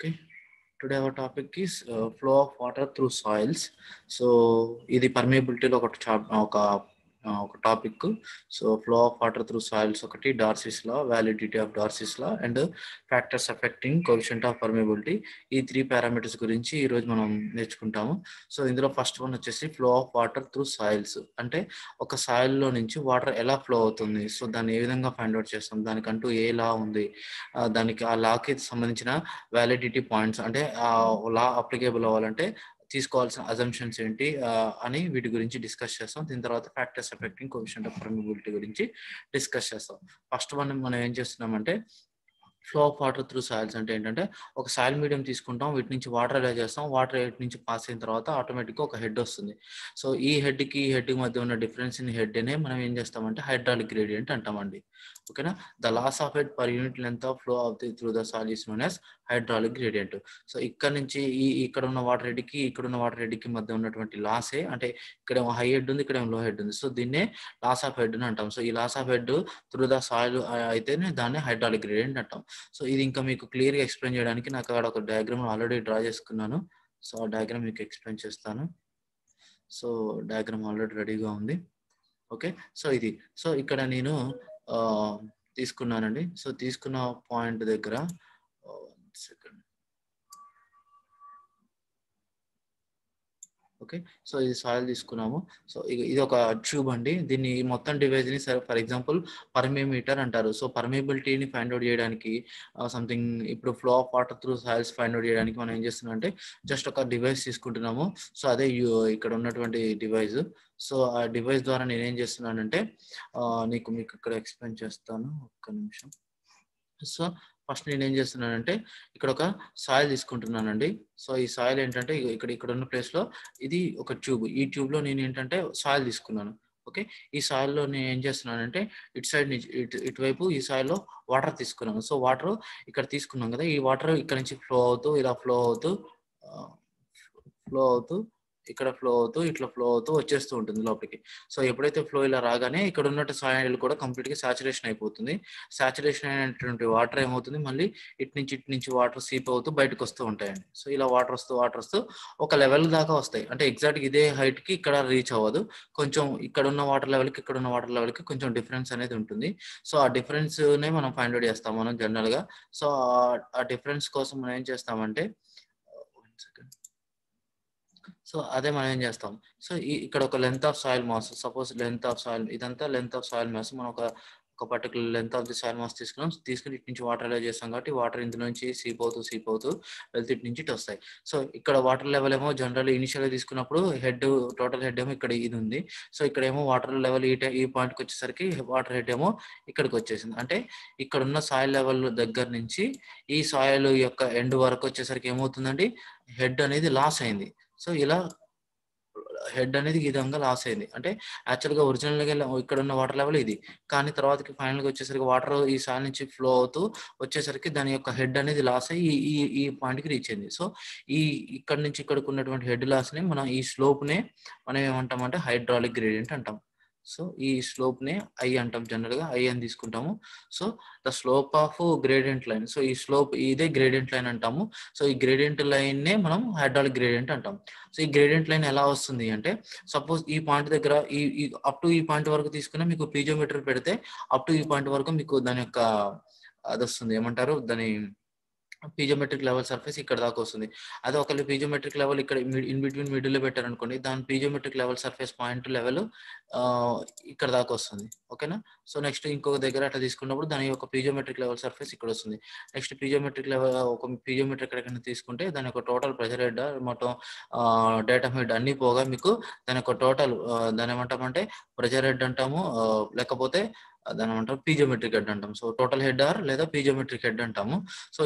Okay. Today our topic is flow of water through soils. So ఇది permeability లో ఒక topic. So flow of water through soils ఒకటి, Darcy's law, validity of Darcy's law and factors affecting coefficient of permeability. ఈ 3 parameters గురించి ఈ రోజు మనం నేర్చుకుంటాము. సో ఇందులో ఫస్ట్ వన్ వచ్చేసి flow of water through soils. అంటే ఒక సాయిల్ లో నుంచి వాటర్ ఎలా ఫ్లో అవుతుంది, సో దాన్ని ఏ విధంగా ఫైండ్ అవుట్ చేస్తాం, దానికంటూ ఏ లా ఉంది, దానికి ఆ లాకి సంబంధించిన వ్యాలిడిటీ పాయింట్స్, అంటే ఆ లా అప్లికేబుల్ అవ్వాలంటే తీసుకోవాల్సిన అజంప్షన్స్ ఏంటి అని వీటి గురించి డిస్కస్ చేస్తాం. దీని తర్వాత factors effecting coefficient of permeability గురించి డిస్కస్ చేస్తాం. ఫస్ట్ వన్ మనం ఏం చేస్తున్నామంటే flow of water through soils అంటే ఏంటంటే ఒక సాయిల్ మీడియం తీసుకుంటాం, వీటి నుంచి వాటర్ ఎలా చేస్తాం, వాటర్ వీటి నుంచి పాస్ అయిన తర్వాత ఆటోమేటిక్గా ఒక హెడ్ వస్తుంది. సో ఈ హెడ్కి ఈ హెడ్ మధ్య ఉన్న డిఫరెన్స్ ఇన్ హెడ్నే మనం ఏం చేస్తామంటే హైడ్రాలిక్ గ్రేడియంట్ అంటామండి. ఓకేనా. The loss of head per unit length of flow of the through the soil is known as hydraulic gradient. So ఇక్కడ నుంచి ఇక్కడ ఉన్న వాటర్ హెడ్కి ఇక్కడ ఉన్న వాటర్ హెడ్కి మధ్య ఉన్నటువంటి లాసే, అంటే ఇక్కడ హై హెడ్ ఉంది, ఇక్కడ లో హెడ్ ఉంది, సో దీన్నే లాస్ ఆఫ్ హెడ్ అని అంటాం. సో ఈ loss of head through the soil అయితేనే దాన్ని హైడ్రాలిక్ గ్రేడియంట్ అంటాం. సో ఇది ఇంకా మీకు క్లియర్గా ఎక్స్ప్లెయిన్ చేయడానికి నాకు అక్కడ ఒక డయాగ్రామ్ ఆల్రెడీ డ్రా చేసుకున్నాను. సో ఆ డయాగ్రామ్ మీకు ఎక్స్ప్లెయిన్ చేస్తాను. సో డయాగ్రామ్ ఆల్రెడీ రెడీగా ఉంది. ఓకే. సో ఇది, సో ఇక్కడ నేను తీసుకున్నానండి. సో తీసుకున్న పాయింట్ దగ్గర సెకండ్. ఓకే. సో ఇది సాయిల్ తీసుకున్నాము. సో ఇది ఒక ట్యూబ్ అండి. దీన్ని మొత్తం డివైజ్ని ఫర్ ఎగ్జాంపుల్ పర్మిమీటర్ అంటారు. సో పర్మిబిలిటీని ఫైండ్ అవుట్ చేయడానికి సంథింగ్ ఇప్పుడు flow of water through soils find out చేయడానికి మనం ఏం చేస్తున్నాం అంటే జస్ట్ ఒక డివైస్ తీసుకుంటున్నాము. సో అదే ఇక్కడ ఉన్నటువంటి డివైస్. సో ఆ డివైస్ ద్వారా నేను ఏం చేస్తున్నానంటే మీకు ఇక్కడ ఎక్స్ప్లెయిన్ చేస్తాను, ఒక్క నిమిషం. సో ఫస్ట్ నేను ఏం చేస్తున్నానంటే ఇక్కడ ఒక సాయిల్ తీసుకుంటున్నానండి. సో ఈ సాయిల్ ఏంటంటే ఇక్కడ ఉన్న ప్లేస్లో ఇది ఒక ట్యూబ్. ఈ ట్యూబ్లో నేను ఏంటంటే సాయిల్ తీసుకున్నాను. ఓకే. ఈ సాయిల్లో నేను ఏం చేస్తున్నానంటే ఇటు సైడ్ నుంచి ఇటువైపు ఈ సాయిల్లో వాటర్ తీసుకున్నాను. సో వాటర్ ఇక్కడ తీసుకున్నాం కదా, ఈ వాటర్ ఇక్కడ నుంచి ఫ్లో అవుతూ ఇలా ఫ్లో అవుతూ ఇక్కడ ఫ్లో అవుతూ ఇట్లా ఫ్లో అవుతూ వచ్చేస్తూ ఉంటుంది లోపలికి. సో ఎప్పుడైతే ఫ్లో ఇలా రాగానే ఇక్కడ ఉన్నట్టు సాయిల్ కూడా కంప్లీట్గా సాచురేషన్ అయిపోతుంది. సాచురేషన్ అయినటువంటి వాటర్ ఏమవుతుంది, మళ్ళీ ఇటు నుంచి వాటర్ సీప్ అవుతూ బయటకు వస్తూ ఉంటాయండి. సో ఇలా వాటర్ వస్తూ ఒక లెవెల్ దాకా వస్తాయి. అంటే ఎగ్జాక్ట్గా ఇదే హైట్కి ఇక్కడ రీచ్ అవ్వదు. కొంచెం ఇక్కడ ఉన్న వాటర్ లెవెల్కి ఇక్కడ ఉన్న వాటర్ లెవెల్కి కొంచెం డిఫరెన్స్ అనేది ఉంటుంది. సో ఆ డిఫరెన్స్నే మనం ఫైండ్ అవుట్ చేస్తాం మనం జనరల్గా. సో ఆ డిఫరెన్స్ కోసం మనం ఏం చేస్తామంటే సో అదే మనం ఏం చేస్తాం, సో ఇక్కడ ఒక length of soil mass, suppose length of soil, ఇదంతా లెంత్ ఆఫ్ సాయిల్ మాస్. మనం ఒక particular length of the soil mass తీసుకుని ఇటు నుంచి వాటర్ ఎలా చేస్తాం కాబట్టి వాటర్ ఇందులో నుంచి సీప్ అవుతూ వెళ్తే ఇటు నుంచి ఇటు వస్తాయి. సో ఇక్కడ వాటర్ లెవెల్ ఏమో జనరల్ ఇనిషియల్గా తీసుకున్నప్పుడు టోటల్ హెడ్ ఏమో ఇక్కడ ఇది ఉంది. సో ఇక్కడ ఏమో వాటర్ లెవెల్ ఈ పాయింట్కి వచ్చేసరికి వాటర్ హెడ్ ఏమో ఇక్కడికి వచ్చేసింది. అంటే ఇక్కడ ఉన్న సాయిల్ లెవెల్ దగ్గర నుంచి ఈ సాయిల్ యొక్క ఎండ్ వరకు వచ్చేసరికి ఏమవుతుందండి, హెడ్ అనేది లాస్ అయింది. సో ఇలా హెడ్ అనేది ఈ విధంగా లాస్ అయింది. అంటే యాక్చువల్గా ఒరిజినల్గా ఇక్కడ ఉన్న వాటర్ లెవెల్ ఇది, కానీ తర్వాతకి ఫైనల్గా వచ్చేసరికి వాటర్ ఈ సాయిల్ నుంచి ఫ్లో అవుతూ వచ్చేసరికి దాని యొక్క హెడ్ అనేది లాస్ అయ్యి ఈ పాయింట్కి రీచ్ అయింది. సో ఇక్కడ నుంచి ఇక్కడికి ఉన్నటువంటి హెడ్ లాస్ని మనం ఈ స్లోప్నే మనం ఏమంటామంటే హైడ్రాలిక్ గ్రేడియంట్ అంటాం. సో ఈ స్లోప్నే ఐ అంటాం, జనరల్గా ఐ అని తీసుకుంటాము. So the slope of gradient line, so ఈ స్లోప్ ఇదే గ్రేడియంట్ లైన్ అంటాము. సో ఈ గ్రేడియంట్ లైన్నే మనం హైడ్రాలిక్ గ్రేడియంట్ అంటాం. సో ఈ గ్రేడియంట్ లైన్ ఎలా వస్తుంది అంటే సపోజ్ ఈ పాయింట్ దగ్గర ఈ అప్ టు ఈ పాయింట్ వరకు తీసుకుని మీకు పీజోమీటర్ పెడితే అప్ టు ఈ పాయింట్ వరకు మీకు దాని యొక్క అది వస్తుంది, ఏమంటారు దాని పీజోమెట్రిక్ లెవెల్ సర్ఫేస్ ఇక్కడ దాకా వస్తుంది. అదే ఒకవేళ పీజోమెట్రిక్ లెవెల్ ఇక్కడ ఇన్ బిట్వీన్ మిడిల్లో పెట్టారనుకోండి, దాని piezometric level surface point level ఇక్కడ దాకా వస్తుంది. ఓకేనా. సో నెక్స్ట్ ఇంకొక దగ్గర అట్లా తీసుకున్నప్పుడు దాని యొక్క పీజోమెట్రిక్ లెవెల్ సర్ఫేస్ ఇక్కడ వస్తుంది. నెక్స్ట్ పీజోమెట్రిక్ లెవెల్ ఒక పీజోమెట్రిక్ ఎక్కడికైనా తీసుకుంటే దాని యొక్క టోటల్ ప్రెషర్ హెడ్ మొత్తం డేటా హెడ్ అన్ని పోగా మీకు దాని యొక్క టోటల్ దాని ఏమంటామంటే ప్రెషర్ హెడ్ అంటాము, లేకపోతే దాని ఏమంటారు పీజోమెట్రిక్ హెడ్ అంటాం. సో టోటల్ హెడ్ ఆర్ లేదా పీజోమెట్రిక్ హెడ్ అంటాము. సో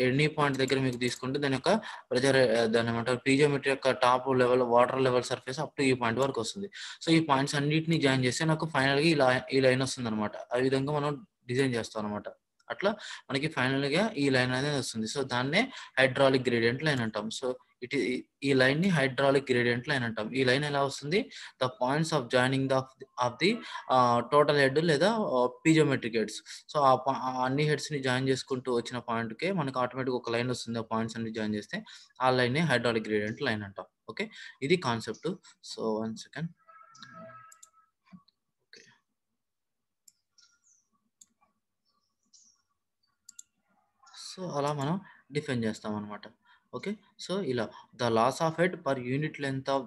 ఎనీ పాయింట్ దగ్గర మీకు తీసుకుంటే దాని యొక్క ప్రెజర్ దాని ఏమంటారు పీజోమెట్రిక్ యొక్క top level water level surface up to ఈ పాయింట్ వరకు వస్తుంది. సో ఈ పాయింట్స్ అన్నిటిని జాయిన్ చేస్తే నాకు ఫైనల్గా ఈ లైన్ వస్తుంది అనమాట. ఆ విధంగా మనం డిజైన్ చేస్తాం అనమాట. అట్లా మనకి ఫైనల్గా ఈ లైన్ అనేది వస్తుంది. సో దాన్నే హైడ్రాలిక్ గ్రేడియంట్ లైన్ అంటాం. సో ఈ లైన్ ని హైడ్రాలిక్ గ్రేడియంట్ లైన్ అంటాం. ఈ లైన్ ఎలా వస్తుంది? The points of joining of the total head లేదా పీజోమెట్రిక్ హెడ్స్. సో అన్ని హెడ్స్ ని జాయిన్ చేసుకుంటూ వచ్చిన పాయింట్ కే మనకు ఆటోమేటిక్ ఒక లైన్ వస్తుంది. ఆ పాయింట్స్ అన్ని జాయిన్ చేస్తే ఆ లైన్ ని హైడ్రాలిక్ గ్రేడియంట్ లైన్ అంటాం. ఓకే, ఇది కాన్సెప్ట్. So 1 second. సో అలా మనం డిఫైన్ చేస్తాం అనమాట. ఓకే, సో ఇలా the loss of head per unit length of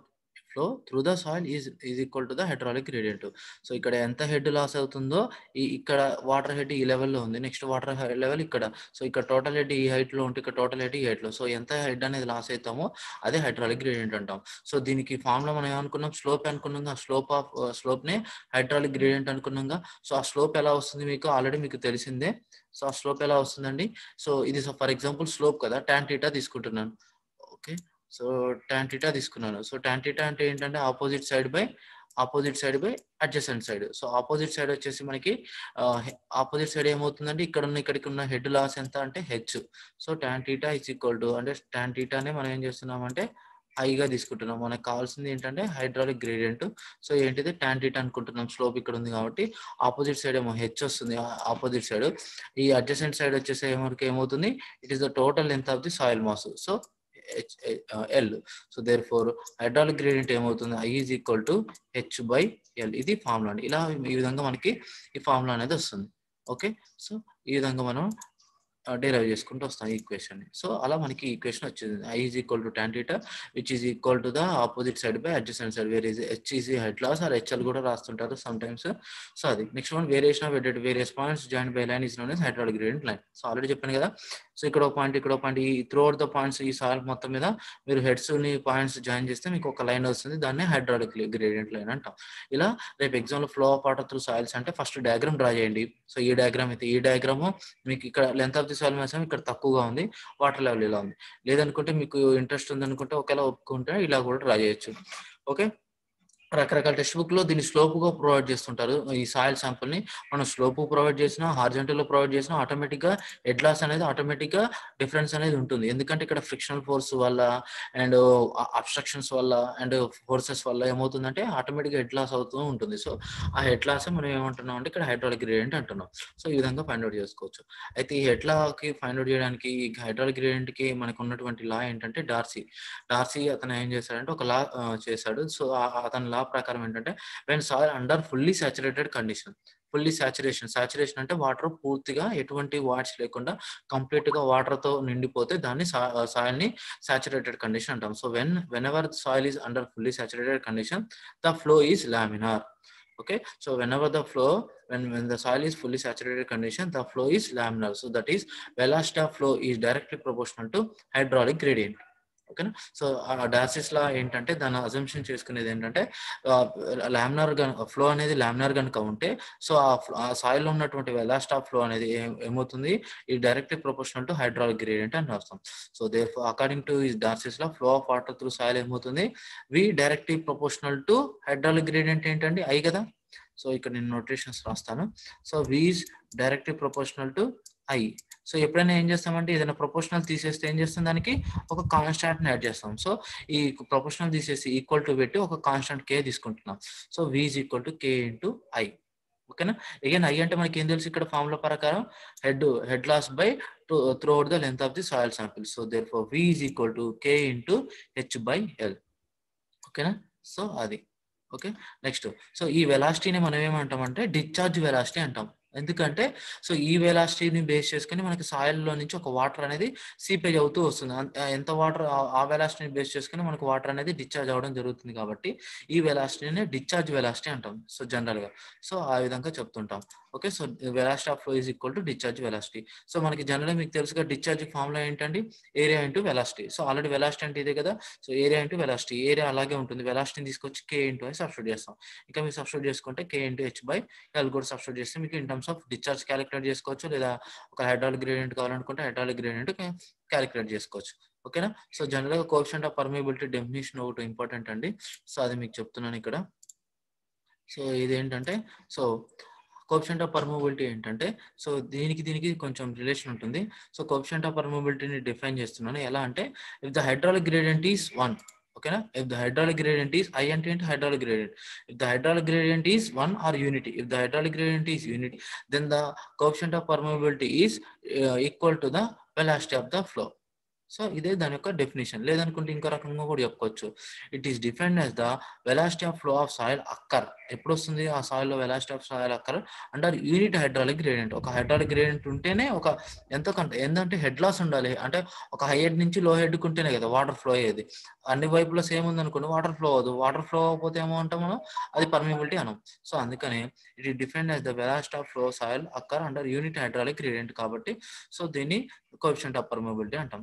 flow through the soil is equal to the hydraulic gradient. So ఇక్కడ ఎంత హెడ్ లాస్ అవుతుందో ఇక్కడ వాటర్ హెడ్ ఈ లెవెల్లో ఉంది, నెక్స్ట్ వాటర్ లెవెల్ ఇక్కడ. సో ఇక్కడ టోటల్ హెడ్ ఈ హైట్ లో ఉంటే ఇక్కడ టోటల్ హెడ్ ఈ హైట్ లో. సో ఎంత హెడ్ అనేది లాస్ అవుతామో అదే హైడ్రాలిక్ గ్రేడియంట్ అంటాం. సో దీనికి ఫార్ములా మనం ఏమనుకున్నాం? స్లోప్ అనుకున్నాం. స్లోప్ నే హైడ్రాలిక్ గ్రేడియంట్ అనుకున్నాం. సో ఆ స్లోప్ ఎలా వస్తుంది మీకు ఆల్రెడీ మీకు తెలిసిందే. సో ఆ స్లోప్ ఎలా వస్తుందండి? సో ఇది ఫర్ ఎగ్జాంపుల్ స్లోప్ కదా, tan θ తీసుకుంటున్నాను. ఓకే, సో tan θ తీసుకున్నాను. సో tan θ అంటే ఏంటంటే opposite side by adjacent side. So opposite side వచ్చేసి మనకి ఆపోజిట్ సైడ్ ఏమవుతుందంటే ఇక్కడికి ఉన్న హెడ్ లాస్ ఎంత అంటే H. So tan θ is equal to అంటే tan θ నే మనం ఏం చేస్తున్నామంటే ఐగా తీసుకుంటున్నాం. మనకు కావాల్సింది ఏంటంటే హైడ్రాలిక్ గ్రేడియంట్. సో ఏంటిది? tan θ అనుకుంటున్నాం. స్లోప్ ఇక్కడ ఉంది కాబట్టి ఆపోజిట్ సైడ్ ఏమో హెచ్ వస్తుంది, ఆపోజిట్ సైడ్. ఈ అడ్జసెంట్ సైడ్ వచ్చేసి ఏమవుతుంది? It is the total length of the soil mass. So L. So therefore hydraulic gradient ఏమవుతుంది? I is equal to H by L. ఇది ఫార్ములా అండి. ఇలా ఈ విధంగా మనకి ఈ ఫార్ములా అనేది వస్తుంది. ఓకే, సో ఈ విధంగా మనం డెరైవ్ చేసుకుంటూ వస్తాం ఈ ఈక్వేషన్ ని. సో అలా మనకి ఈక్వేషన్ వచ్చింది. I is equal to tan θ which is equal to the opposite side by adjacent side, where is H is head loss or HL కూడా రాస్తుంటారు సమ్ టైమ్స్. సో అది next one, variation of head at various points join by line is known as hydraulic gradient line. So already చెప్పాను కదా. So ఇక్కడ ఒక point, ఇక్కడ ఒక point, ఈ త్రూ అవుట్ ద పాయింట్స్ ఈ సాయిల్ మొత్తం మీద మీరు హెడ్స్ ని పాయింట్స్ జాయిన్ చేస్తే మీకు ఒక లైన్ వస్తుంది. దాన్ని హైడ్రాలిక్ గ్రేడియంట్ లైన్ అంటాం. ఇలా రేపు ఎగ్జామ్ లో flow of water through soils అంటే ఫస్ట్ డయాగ్రామ్ డ్రా చేయండి. సో ఈ డయాగ్రామ్ అయితే ఈ డయాగ్రామ్ మీకు ఇక్కడ length of the soil mass ఇక్కడ తక్కువగా ఉంది, వాటర్ లెవెల్ ఇలా ఉంది. లేదనుకుంటే మీకు ఇంట్రెస్ట్ ఉందనుకుంటే ఒకవేళ ఒప్పుకుంటే ఇలా కూడా డ్రా చేయొచ్చు. ఓకే, రకరకాల టెక్స్ట్ బుక్ లో దీన్ని స్లోప్ గా ప్రొవైడ్ చేస్తుంటారు. ఈ సాయిల్ శాంపుల్ ని మనం స్లోప్ ప్రొవైడ్ చేసినా, హార్జెంటల్ లో ప్రొవైడ్ చేసినా ఆటోమేటిక్ గా హెడ్ లాస్ అనేది ఆటోమేటిక్ గా డిఫరెన్స్ అనేది ఉంటుంది. ఎందుకంటే ఇక్కడ ఫ్రిక్షనల్ ఫోర్స్ వల్ల అండ్ అబ్స్ట్రక్షన్స్ వల్ల అండ్ ఫోర్సెస్ వల్ల ఏమవుతుందంటే ఆటోమేటిక్ గా హెడ్ లాస్ అవుతూ ఉంటుంది. సో ఆ హెడ్ లాస్ మనం ఏమంటున్నాం అంటే ఇక్కడ హైడ్రాలిక్ గ్రేడియంట్ అంటున్నాం. సో ఈ విధంగా ఫైండ్ అవుట్ చేసుకోవచ్చు. అయితే ఈ హెడ్ లాకి ఫైండ్ అవుట్ చేయడానికి ఈ హైడ్రాలిక్ గ్రేడియంట్ కి మనకు ఉన్నటువంటి లా ఏంటంటే డార్సీ అతను ఏం చేశాడంటే ఒక లా చేశాడు. సో అతని లా ప్రకారం ఏంటంటే when soil under fully saturated condition, fully saturation అంటే వాటర్ పూర్తిగా ఎటువంటి వాట్స్ లేకుండా కంప్లీట్ గా వాటర్ తో నిండిపోతే దాన్ని సాయిల్ ని సాచురేటెడ్ కండిషన్ అంటాం. So when ever soil is under fully saturated condition the flow is laminar. Okay, so whenever the flow when the soil is fully saturated condition, the flow is laminar. So that is velocity of flow is directly proportional to hydraulic gradient. ఓకేనా. So Darcy's లా ఏంటంటే దాని assumption చేసుకునేది ఏంటంటే laminar flow అనేది laminar కనుక ఉంటే so ఆ soil లో ఉన్నటువంటి వెలాసిటీ ఆఫ్ ఫ్లో అనేది ఏమవుతుంది? ఈ directly proportional to hydraulic gradient అని రాస్తాం. So there according to Darcy's law flow of water through soil ఏమవుతుంది? V directly proportional to hydraulic gradient ఏంటండి? ఐ కదా. సో ఇక్కడ నేను నోటేషన్స్ రాస్తాను. So V is directly proportional to I. So ఎప్పుడైనా ఏం చేస్తామంటే ఏదైనా ప్రొపోర్షనల్ తీసేస్తే ఏం చేస్తాం? దానికి ఒక కాన్స్టాంట్ యాడ్ చేస్తాం. సో ఈ ప్రొపోర్షనల్ తీసేసి ఈక్వల్ టు పెట్టి ఒక కాన్స్టాంట్ కే తీసుకుంటున్నాం. So V is equal to K into I. ఓకేనా. అగైన్ ఐ అంటే మనకి ఏం తెలుసు? ఇక్కడ ఫార్ములా ప్రకారం head loss by throughout the length of the soil sample. So therefore V is equal to K into H by L. ఓకేనా. So అది okay. Next, so ఈ వెలాసిటీని మనం ఏమంటామంటే డిశ్చార్జ్ వెలాసిటీ అంటాం. ఎందుకంటే సో ఈ వెలాసిటీని బేస్ చేసుకుని మనకి సాయిల్లో నుంచి ఒక వాటర్ అనేది సీపేజ్ అవుతూ వస్తుంది. ఎంత వాటర్ ఆ వెలాసిటీని బేస్ చేసుకుని మనకు వాటర్ అనేది డిశ్చార్జ్ అవ్వడం జరుగుతుంది కాబట్టి ఈ వెలాసిటీని డిశ్చార్జ్ వెలాసిటీ అంటాం. సో జనరల్ గా సో ఆ విధంగా చెప్తుంటాం. Okay, so velocity of flow is equal to discharge velocity. So మనకి జనరల్ మీకు తెలుసుగా డిశ్చార్జ్ ఫార్ములా ఏంటండి? Area into velocity. So already velocity అంటే ఇదే కదా. సో ఏరియా ఇంటూ వెలాసిటీ, ఏరియా అలాగే ఉంటుంది. వెలాసిటీని తీసుకొచ్చి కే ఇంటూ ఐ సబ్స్టిట్యూట్ చేస్తాం. ఇంకా మీరు సబ్స్టిట్యూట్ చేసుకుంటే కే ఇంటూ హెచ్ బై ఎల్ కూడా సబ్స్టిట్యూట్ చేస్తే మీకు in terms of discharge calculate చేసుకోవచ్చు. లేదా ఒక హైడ్రాలిక్ గ్రేడియంట్ కావాలనుకుంటే హైడ్రాలిక్ గ్రేడియంట్ క్యాలిక్యులేట్ చేసుకోవచ్చు. ఓకేనా. సో జనరల్ గా కోఎఫిషియంట్ ఆఫ్ పర్మియబిలిటీ డెఫినిషన్ ఒకటి ఇంపార్టెంట్ అండి. సో అది మీకు చెప్తున్నాను ఇక్కడ. సో ఇదేంటంటే సో కోఎఫిషియంట్ ఆఫ్ పర్మియబిలిటీ ఏంటంటే, సో దీనికి కొంచెం రిలేషన్ ఉంటుంది. సో కోఎఫిషియంట్ ఆఫ్ పర్మియబిలిటీని డిఫైన్ చేస్తున్నాను. ఎలా అంటే if the hydraulic gradient is 1, ఓకేనా. If the hydraulic gradient is I అంటే ఏంటి hydraulic gradient. If the hydraulic gradient is 1 or unity, if the hydraulic gradient is unity, then the coefficient of permeability is equal to the velocity of the flow. So ఇదే దాని యొక్క definition. లేదనుకుంటే ఇంకో రకంగా కూడా చెప్పుకోవచ్చు. It is defined as the velocity of flow of soil occur. ఎప్పుడు వస్తుంది ఆ సాయిల్ లో velocity of soil occur under unit hydraulic gradient. ఒక హైడ్రాలిక్ గ్రేడియంట్ ఉంటేనే ఒక ఎంతో కొంత ఏంటంటే హెడ్ లాస్ ఉండాలి. అంటే ఒక హై హెడ్ నుంచి లో హెడ్ ఉంటేనే కదా వాటర్ ఫ్లో అయ్యేది. అన్ని వైపులో సేమ్ ఉంది అనుకోండి వాటర్ ఫ్లో అవ్వదు. వాటర్ ఫ్లో అవ్వకపోతే ఏమో అంటాం మనం, అది పర్మియబిలిటీ అనం. సో అందుకని it is defined as the velocity of flow soil occur under unit hydraulic gradient. కాబట్టి సో దీన్ని కోఎఫిషియంట్ ఆఫ్ పర్మియబిలిటీ అంటాం.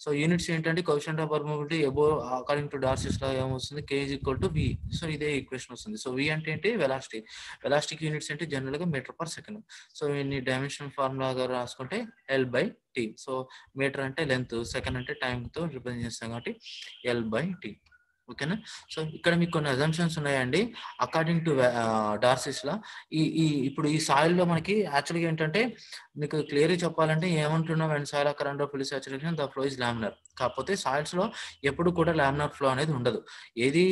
సో యూనిట్స్ ఏంటంటే coefficient of permeability above according to Darcy's law ఏమొస్తుంది, K is equal to V. So ఇదే equation వస్తుంది. So V అంటే ఏంటి velocity. వెలాసిటీకి యూనిట్స్ అంటే జనరల్ గా మీటర్ పర్ సెకండ్. సో ఇన్ని డైమెన్షనల్ ఫార్ములా రాసుకుంటే L/T. సో మీటర్ అంటే లెంత్, సెకండ్ అంటే టైం తో రిప్రజెంట్ చేస్తాం కాబట్టి L/T. ఓకేనా. సో ఇక్కడ మీకు కొన్ని అజంప్షన్స్ ఉన్నాయండి అకార్డింగ్ టు డార్సిస్ లా. ఇప్పుడు ఈ సాయిల్ లో మనకి యాక్చువల్గా ఏంటంటే మీకు క్లియర్గా చెప్పాలంటే ఏమంటున్నాం, and soil occur under fully saturation the flow is laminar. కాకపోతే సాయిల్స్ లో ఎప్పుడు కూడా లామినార్ ఫ్లో అనేది ఉండదు. ఏది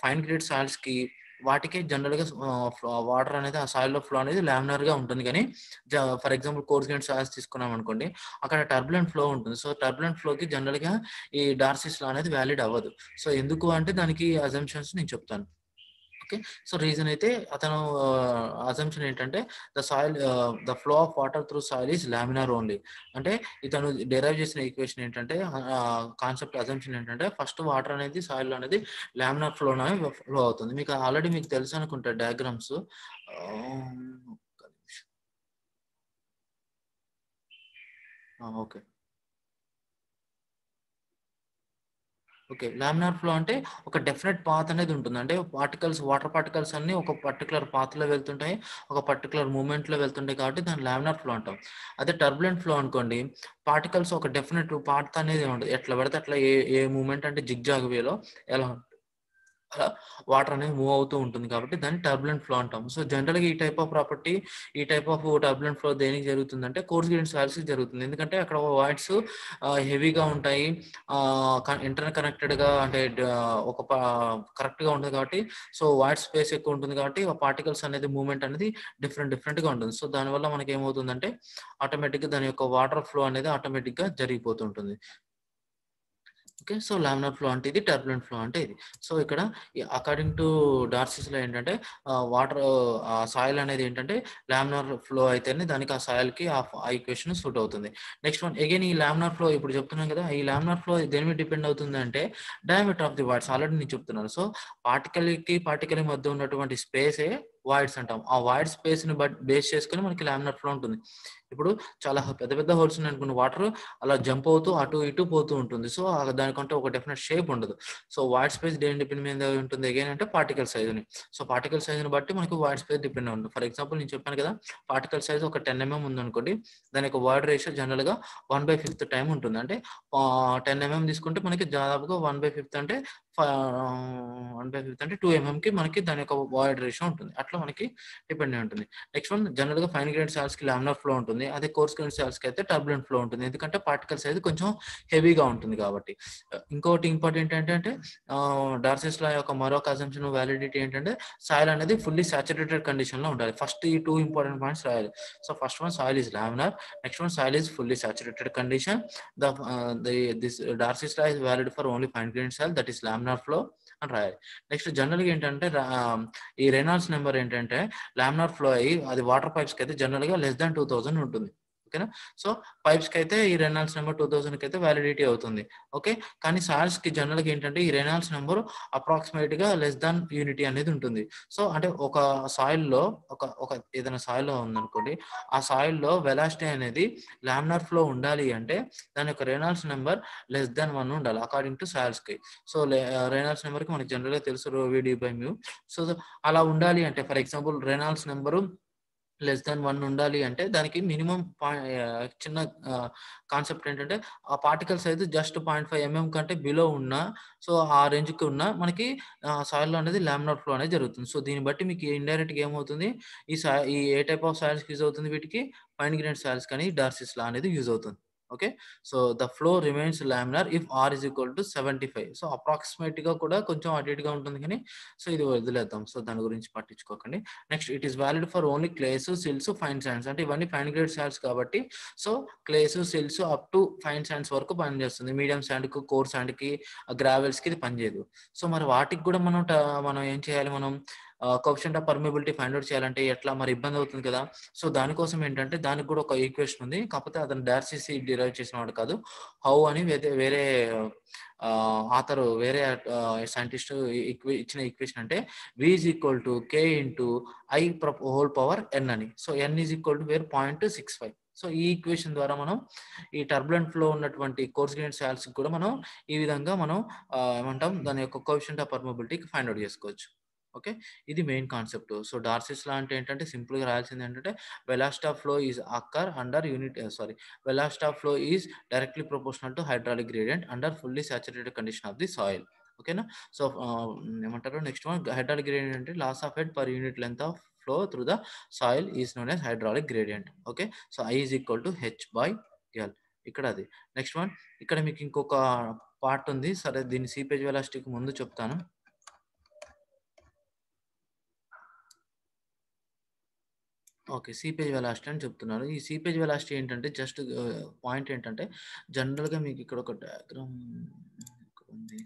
ఫైన్ గ్రేడ్ సాయిల్స్ కి వాటికి జనరల్ గా వాటర్ అనేది ఆ సాయిల్ లో ఫ్లో అనేది లామినార్ గా ఉంటుంది. కానీ for example course grade soils తీసుకున్నాం అనుకోండి, అక్కడ టర్బులెంట్ ఫ్లో ఉంటుంది. సో టర్బులెంట్ ఫ్లో కి జనరల్ గా ఈ డార్సిస్ లా అనేది వ్యాలిడ్ అవ్వదు. సో ఎందుకు అంటే దానికి అజంప్షన్స్ నేను చెప్తాను. ఓకే. సో రీజన్ అయితే అతను అజంప్షన్ ఏంటంటే the flow of water through soil is laminar only. అంటే ఇతను డెరైవ్ చేసిన ఈక్వేషన్ ఏంటంటే కాన్సెప్ట్ అజంప్షన్ ఏంటంటే ఫస్ట్ వాటర్ అనేది సాయిల్ అనేది లామినార్ ఫ్లో ఫ్లో అవుతుంది. మీకు ఆల్రెడీ మీకు తెలుసు అనుకుంటా diagrams. Okay okay. Laminar flow అంటే ఒక డెఫినెట్ పాత్ అనేది ఉంటుంది. అంటే వాటర్ పార్టికల్స్ అన్నీ ఒక పర్టిక్యులర్ పాత్‌లో వెళ్తుంటాయి. ఒక పర్టిక్యులర్ మూవ్‌మెంట్‌లో వెళ్తుంటాయి కాబట్టి దాన్ని లామినార్ ఫ్లో అంటాం. అదే టర్బులెంట్ ఫ్లో అనుకోండి, పార్టికల్స్ ఒక డెఫినెట్ పాత్ అనేది ఉండదు. ఎట్లా పడితే అట్లా ఏ ఏ మూవ్‌మెంట్ అంటే జిగ్‌జాగ్ వేలో ఎలా అలా వాటర్ అనేది మూవ్ అవుతూ ఉంటుంది కాబట్టి దాన్ని టర్బులెంట్ ఫ్లో అంటాం. సో జనరల్‌గా ఈ టైప్ ఆఫ్ టర్బులెంట్ ఫ్లో దేనికి జరుగుతుందంటే కోర్స్ గ్రెయిన్ సాయిల్స్‌కి జరుగుతుంది. ఎందుకంటే అక్కడ వాయిడ్స్ హెవీగా ఉంటాయి. ఇంటర్ కనెక్టెడ్‌గా అంటే ఒక కరెక్ట్‌గా ఉంటుంది కాబట్టి సో వాయిడ్ స్పేస్ ఎక్కువ ఉంటుంది కాబట్టి ఆ పార్టికల్స్ అనేది మూవ్‌మెంట్ అనేది డిఫరెంట్‌గా ఉంటుంది. సో దానివల్ల మనకి ఏమవుతుందంటే ఆటోమేటిక్‌గా దాని యొక్క వాటర్ ఫ్లో అనేది ఆటోమేటిక్‌గా జరిగిపోతుంటుంది. ఓకే. సో లామినార్ ఫ్లో అంటే ఇది, టర్బులెంట్ ఫ్లో అంటే ఇది. సో ఇక్కడ అకార్డింగ్ టు డార్సిస్‌లో ఏంటంటే వాటర్ సాయిల్ అనేది ఏంటంటే లామినార్ ఫ్లో అయితేనే దానికి ఆ సాయిల్‌కి ఆ ఈక్వేషన్ సూట్ అవుతుంది. నెక్స్ట్ వన్ అగైన్ ఈ లామినార్ ఫ్లో ఇప్పుడు చెప్తున్నాం కదా! ఈ లామినార్ ఫ్లో దేని మీద డిపెండ్ అవుతుందంటే diameter of the voids. Already నేను చెప్తున్నాను. సో పార్టికల్ మధ్య ఉన్నటువంటి స్పేసే వాయిడ్స్ అంటాం. ఆ వాయిడ్ స్పేస్‌ని బేస్ చేసుకొని మనకి లామినార్ ఫ్లో ఉంటుంది. ఇప్పుడు చాలా పెద్ద పెద్ద హోల్స్ ఉన్నాయనుకోండి, వాటర్ అలా జంప్ అవుతూ అటు ఇటు పోతూ ఉంటుంది. సో దానికంటే ఒక డెఫినెట్ షేప్ ఉండదు. సో వాయిడ్ స్పేస్ దేని డిపెండ్ మీద ఉంటుంది అగైన్ అంటే పార్టికల్ సైజ్‌ని. సో పార్టికల్ సైజ్‌ని బట్టి మనకు వాయిడ్ స్పేస్ డిపెండ్ ఉంటుంది. ఫర్ ఎగ్జాంపుల్ నేను చెప్పాను కదా! పార్టికల్ సైజ్ ఒక 10 ఉందనుకోండి, దాని యొక్క వాయిడ్ రేషియో జనరల్‌గా 1/5 టైమ్ ఉంటుంది. అంటే 10 తీసుకుంటే మనకి దాదాపుగా 1/5 అంటే 1/5 అంటే 2 ఎంఎంకి మనకి దాని యొక్క వాయిడ్ రేషియో ఉంటుంది. అట్లా మనకి డిపెండ్ అయి ఉంటుంది. నెక్స్ట్ వన్ జనరల్‌గా ఫైన్ గ్రెయిన్ సాయిల్స్‌కి లామినార్ ఫ్లో ఉంటుంది. అదే కోర్స్ గ్రెయిన్ సాయిల్స్‌కి అయితే టర్బులెంట్ ఫ్లో ఉంటుంది. ఎందుకంటే పార్టికల్ సైజ్ కొంచెం హెవీగా ఉంటుంది కాబట్టి. ఇంకోటి ఇంపార్టెంట్ ఏంటంటే డార్సిస్ లా యొక్క మరొక అజంప్షన్ వాలిడిటీ ఏంటంటే సాయిల్ అనేది ఫుల్లీ సాచురేటెడ్ కండిషన్‌లో ఉండాలి. ఫస్ట్ ఈ 2 ఇంపార్టెంట్ పాయింట్స్ రాయాలి. So first one soil is laminar, next one soil is fully saturated condition. This Darcy's law is valid for only fine grain soil that is laminar flow అని రాయాలి. Next జనరల్‌గా ఏంటంటే ఈ Reynolds number ఏంటంటే laminar flow అయ్యి అది water పైప్స్‌కి అయితే జనరల్‌గా లెస్ దాన్ 2000 ఉంటుంది. ఓకేనా. సో పైప్స్‌కి అయితే ఈ రెనాల్డ్స్ నెంబర్ 2000కి అయితే వ్యాలిడిటీ అవుతుంది. ఓకే. కానీ సాయిల్స్‌కి జనరల్‌గా ఏంటంటే ఈ రెనాల్డ్స్ నెంబర్ అప్రాక్సిమేట్‌గా లెస్ దాన్ యూనిటీ అనేది ఉంటుంది. సో అంటే ఒక సాయిల్‌లో ఒక ఏదైనా సాయిల్‌లో ఉందనుకోండి, ఆ సాయిల్‌లో వెలాసిటీ అనేది లామినార్ ఫ్లో ఉండాలి అంటే దాని యొక్క రెనాల్డ్స్ నెంబర్ లెస్ దాన్ 1 ఉండాలి అకార్డింగ్ టు సాయిల్స్‌కి. సో రెనాల్డ్స్ నెంబర్‌కి మనకి జనరల్‌గా తెలుసు ρVd/μ. సో అలా ఉండాలి అంటే for example Reynolds number less than 1 ఉండాలి అంటే దానికి మినిమమ్ చిన్న కాన్సెప్ట్ ఏంటంటే ఆ పార్టికల్ సైజ్ జస్ట్ 0.5 కంటే బిలో ఉన్నా సో ఆ రేంజ్‌కి ఉన్నా మనకి సాయిల్‌లో అనేది లామినార్ ఫ్లో అనేది జరుగుతుంది. సో దీన్ని బట్టి మీకు ఇండైరెక్ట్‌గా ఏమవుతుంది ఈ ఏ టైప్ ఆఫ్ సాయిల్స్‌కి యూజ్ అవుతుంది వీటికి ఫైన్ గ్రెయిన్డ్ సాయిల్స్ కానీ డార్సిస్ లా అనేది యూజ్ అవుతుంది. Okay. So the flow remains laminar if R is equal to 75. So అప్రాక్సిమేట్‌గా కూడా కొంచెం అటు ఇటుగా ఉంటుంది కానీ సో ఇది వదిలేద్దాం. సో దాని గురించి పట్టించుకోకండి. Next it is valid for only clays, silts, fine sands అంటే ఇవన్నీ ఫైన్ గ్రేడ్ సాయిల్స్ కాబట్టి so clays, silts up to fine sands వరకు పనిచేస్తుంది. మీడియం శాండ్‌కి, కోర్ శాండ్‌కి, గ్రావెల్స్‌కి ఇది పనిచేయదు. సో మరి వాటికి కూడా మనం ఏం చేయాలి మనం coefficient of permeability find out చేయాలంటే ఎట్లా మరి ఇబ్బంది అవుతుంది కదా! సో దానికోసం ఏంటంటే దానికి కూడా ఒక ఈక్వేషన్ ఉంది. కాకపోతే అతను డార్సీ డిరైవ్ చేసినవాడు కాదు. హౌ అని వేరే వేరే సైంటిస్ట్ ఇచ్చిన ఈక్వేషన్ అంటే V is equal to K into I whole power N అని. So N is equal to 0.65. So ఈ ఈక్వేషన్ ద్వారా మనం ఈ టర్బులెంట్ ఫ్లో ఉన్నటువంటి కోర్స్ గ్రెయిన్డ్ సాయిల్స్ కూడా మనం ఈ విధంగా మనం ఏమంటాం దాని యొక్క కోఎఫిషియంట్ ఆఫ్ పర్మియబిలిటీకి ఫైండ్ ఔట్ చేసుకోవచ్చు. ఓకే. ఇది main concept. So Darcy's law అంటే ఏంటంటే సింపుల్‌గా రాయాల్సింది ఏంటంటే velocity of flow is occur under velocity of flow is directly proportional to hydraulic gradient under fully saturated condition of the soil. ఓకేనా. So ఏమంటారు next one hydraulic gradient అంటే loss of head per unit length of flow through the soil is known as hydraulic gradient. Okay. So I is equal to H/L ఇక్కడ అది. Next one ఇక్కడ మీకు ఇంకొక part ఉంది. సరే దీన్ని సీపేజ్ వెలాసిటీకి ముందు చెప్తాను. ఓకే. సీపేజ్ వెలాసిటీ అని చెప్తున్నారు. ఈ సీపేజ్ వెలాసిటీ ఏంటంటే జస్ట్ పాయింట్ ఏంటంటే జనరల్‌గా మీకు ఇక్కడ ఒక డయాగ్రామ్ ఎక్కడుంది?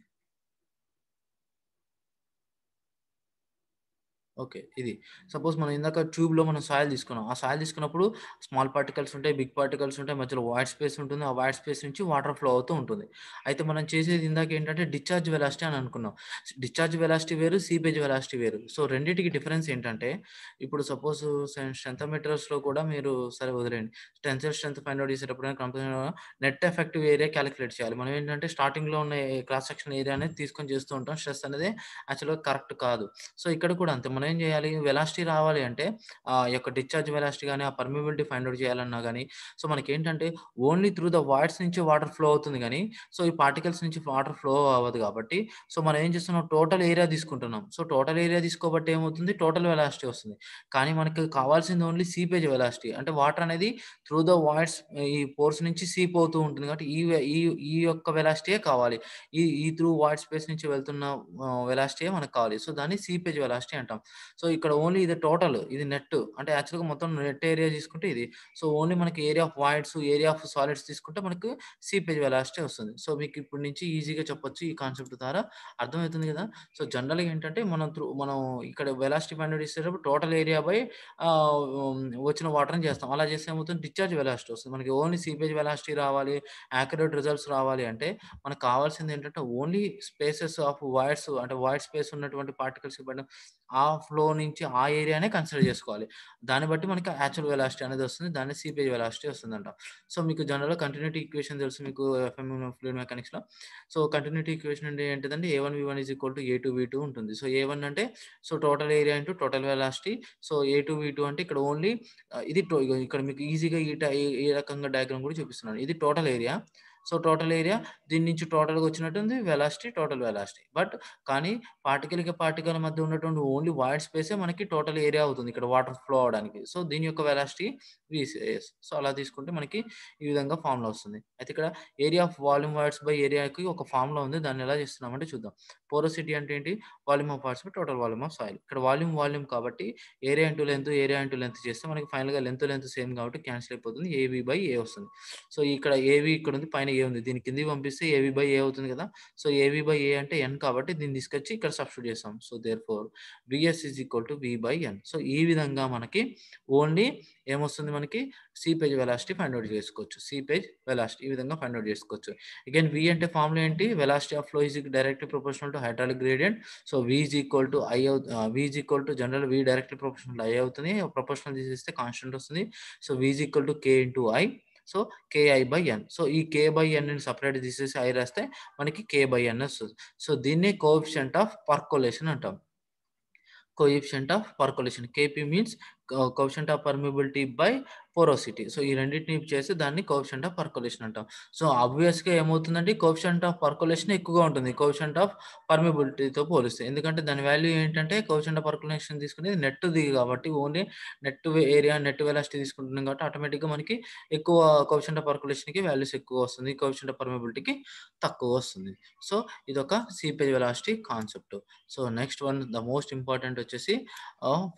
ఓకే. ఇది. సపోజ్ మనం ఇందాక ట్యూబ్‌లో మనం సాయిల్ తీసుకున్నాం. ఆ సాయిల్ తీసుకున్నప్పుడు స్మాల్ పార్టికల్స్ ఉంటాయి, బిగ్ పార్టికల్స్ ఉంటాయి. మధ్యలో వైట్ స్పేస్ ఉంటుంది. ఆ వైట్ స్పేస్ నుంచి వాటర్ ఫ్లో అవుతూ ఉంటుంది. అయితే మనం చేసేది ఇందాక ఏంటంటే డిశ్చార్జ్ వెలాసిటీ అని అనుకున్నాం. డిశ్చార్జ్ వెలాసిటీ వేరు, సీపేజ్ వెలాసిటీ వేరు. సో రెండిటికి డిఫరెన్స్ ఏంటంటే ఇప్పుడు సపోజ్ స్ట్రెంతోమీటర్స్‌లో కూడా మీరు సరే వదిలేయండి. టెన్సైల్ స్ట్రెంత్ ఫైండ్ ఔట్ చేసేటప్పుడు కంపల్సరీగా నెట్ ఎఫెక్టివ్ ఏరియా కాలిక్యులేట్ చేయాలి. మనం ఏంటంటే స్టార్టింగ్‌లో ఉన్న క్రాస్ సెక్షన్ ఏరియా అనేది తీసుకొని చేస్తూ ఉంటాం. స్ట్రెస్ అనేది యాక్చువల్‌గా కరెక్ట్ కాదు. సో ఇక్కడ కూడా అంతే. మనం ఏం చేయాలి? వెలాసిటీ రావాలి అంటే ఈ యొక్క డిశ్చార్జ్ వెలాసిటీ గాని, ఆ పర్మియబిలిటీ ఫైండ్ ఔట్ చేయాలన్నా గాని, సో మనకేంటంటే ఓన్లీ త్రూ ద వాయిడ్స్ నుంచి వాటర్ ఫ్లో అవుతుంది గానీ, సో ఈ పార్టికల్స్ నుంచి వాటర్ ఫ్లో అవ్వదు కాబట్టి, సో మనం ఏం చేస్తున్నాం టోటల్ ఏరియా తీసుకుంటున్నాం. సో టోటల్ ఏరియా తీసుకోబట్టి ఏమవుతుంది? టోటల్ వెలాసిటీ వస్తుంది. కానీ మనకు కావాల్సింది ఓన్లీ సీపేజ్ వెలాసిటీ. అంటే వాటర్ అనేది త్రూ ద వాయిడ్స్ ఈ పోర్స్ నుంచి సీప్ అవుతూ ఉంటుంది కాబట్టి ఈ ఈ యొక్క వెలాసిటీయే కావాలి. ఈ త్రూ వాయిడ్ స్పేస్ నుంచి వెళ్తున్న వెలాసిటీయే మనకు కావాలి. సో దాన్ని సీపేజ్ వెలాసిటీ అంటాం. సో ఇక్కడ ఓన్లీ ఇది టోటల్ ఇది నెట్ అంటే యాక్చువల్‌గా మొత్తం నెట్ ఏరియా తీసుకుంటే ఇది. సో ఓన్లీ మనకి area of voids, area of solids తీసుకుంటే మనకు సీపేజ్ వెలాసిటీ వస్తుంది. సో మీకు ఇప్పటి నుంచి ఈజీగా చెప్పొచ్చు ఈ కాన్సెప్ట్ ద్వారా అర్థమవుతుంది కదా! సో జనరల్‌గా ఏంటంటే మనం ఇక్కడ వెలాసిటీ ఫైండ్ ఔట్ చేసేటప్పుడు టోటల్ ఏరియా బై వచ్చిన వాటర్‌ని చేస్తాం. అలా చేస్తే ఏమవుతుంది డిశ్చార్జ్ వెలాసిటీ వస్తుంది. మనకి ఓన్లీ సీపేజ్ వెలాసిటీ రావాలి, యాక్యురేట్ రిజల్ట్స్ రావాలి అంటే మనకు కావాల్సింది ఏంటంటే ఓన్లీ స్పేసెస్ ఆఫ్ వాయిడ్స్ అంటే వాయిడ్ స్పేస్ ఉన్నటువంటి పార్టికల్స్ ఇవ్వడం ఆ ఫ్లో నుంచి ఆ ఏరియానే కన్సిడర్ చేసుకోవాలి. దాన్ని బట్టి మనకి యాక్చువల్ వెలాసిటీ అనేది వస్తుంది. దాన్ని సీపేజ్ వెలాసిటీ వస్తుందంట. సో మీకు జనరల్‌గా కంటిన్యూటీ ఈక్వేషన్ తెలుసు మీకు ఎఫ్ఎం ఫ్లూయిడ్ మెకానిక్స్‌లో. సో కంటిన్యూటీ ఈక్వేషన్ అంటే ఏంటిదంటే A1V1 A2V2 ఉంటుంది. సో A1 అంటే so total area into total velocity. So A2V2 అంటే ఇక్కడ ఓన్లీ ఇది ఇగో ఇక్కడ మీకు ఈజీగా ఈ రకంగా డయాగ్రామ్ కూడా చూపిస్తున్నాను. ఇది total area. So total area దీని నుంచి టోటల్‌గా వచ్చినట్టుంది వెలాసిటీ, టోటల్ వెలాసిటీ. కానీ పార్టికల్‌కి పార్టికల్ మధ్య ఉన్నటువంటి ఓన్లీ వాయిడ్ స్పేసే మనకి టోటల్ ఏరియా అవుతుంది. ఇక్కడ వాటర్ ఫ్లో అవ్వడానికి. సో దీని యొక్క వెలాసిటీ వీసీఎస్. సో అలా తీసుకుంటే మనకి ఈ విధంగా ఫార్ములా వస్తుంది. అయితే ఇక్కడ area of volume voids by ఏరియాకి ఒక ఫార్ములా ఉంది. దాన్ని ఎలా చేస్తున్నామంటే చూద్దాం. పోరోసిటీ అంటే ఏంటి? Volume of voids by total volume of soil. ఇక్కడ వాల్యూమ్ కాబట్టి ఏరియా ఇంటూ లెంత్ చేస్తే మనకి ఫైనల్‌గా లెంత్ సేమ్ కాబట్టి క్యాన్సిల్ అయిపోతుంది. ఏవీ/ఏ వస్తుంది. సో ఇక్కడ ఏవి ఇక్కడ ఉంది. పైన ఏ ఉంది. దీన్ని కిందకి పంపిస్తే ఏవీ/ఏ అవుతుంది కదా! సో ఏవీ/ఏ అంటే ఎన్ కాబట్టి దీన్ని తీసుకొచ్చి ఇక్కడ సబ్స్టిట్యూట్ చేస్తాం. So therefore VS is equal to V N. So ఈ విధంగా మనకి ఓన్లీ ఏమొస్తుంది మనకి సీపేజ్ వెలాసిటీ ఫైండ్ ఔట్ చేసుకోవచ్చు. సీపేజ్ వెలాసిటీ ఈ విధంగా ఫైండ్ ఔట్ చేసుకోవచ్చు. అగైన్ వి అంటే ఫార్ములా ఏంటి? Velocity of flow is directly proportional to hydraulic gradient. So V is equal to V is equal to general V directly proportional to I అవుతుంది. Proportional తీసేస్తే constant వస్తుంది. So V is equal to K into I. So కేఐ/ఎన్. So ఈ కే/ఎన్‌ని separate తీసేసి I రాస్తే మనకి కే/ఎన్ వస్తది. So దీన్నే coefficient of percolation అంటాం. Coefficient of percolation. KP means coefficient of permeability by porosity. So, ఈ రెండిటిని చేసి దాన్ని కోఎఫిషియంట్ ఆఫ్ పర్కులేషన్ అంటాం. సో, ఆబ్వియస్‌గా ఏమవుతుందంటే కోఎఫిషియంట్ ఆఫ్ పర్కులేషన్ ఎక్కువగా ఉంటుంది. కోఎఫిషియంట్ ఆఫ్ పర్మియబిలిటీతో పోలిస్తే. ఎందుకంటే దాని వాల్యూ ఏంటంటే కోఎఫిషియంట్ ఆఫ్ పర్కులేషన్ తీసుకునేది నెట్‌ది కాబట్టి only net area, net velocity తీసుకుంటున్నాం కాబట్టి ఆటోమేటిక్‌గా మనకి ఎక్కువ కోఎఫిషియంట్ ఆఫ్ పర్కులేషన్‌కి వాల్యూస్ ఎక్కువ వస్తుంది. కోఎఫిషియంట్ ఆఫ్ పర్మియబిలిటీకి తక్కువ వస్తుంది. సో, ఇదొక seepage velocity concept. So, next one the most important వచ్చేసి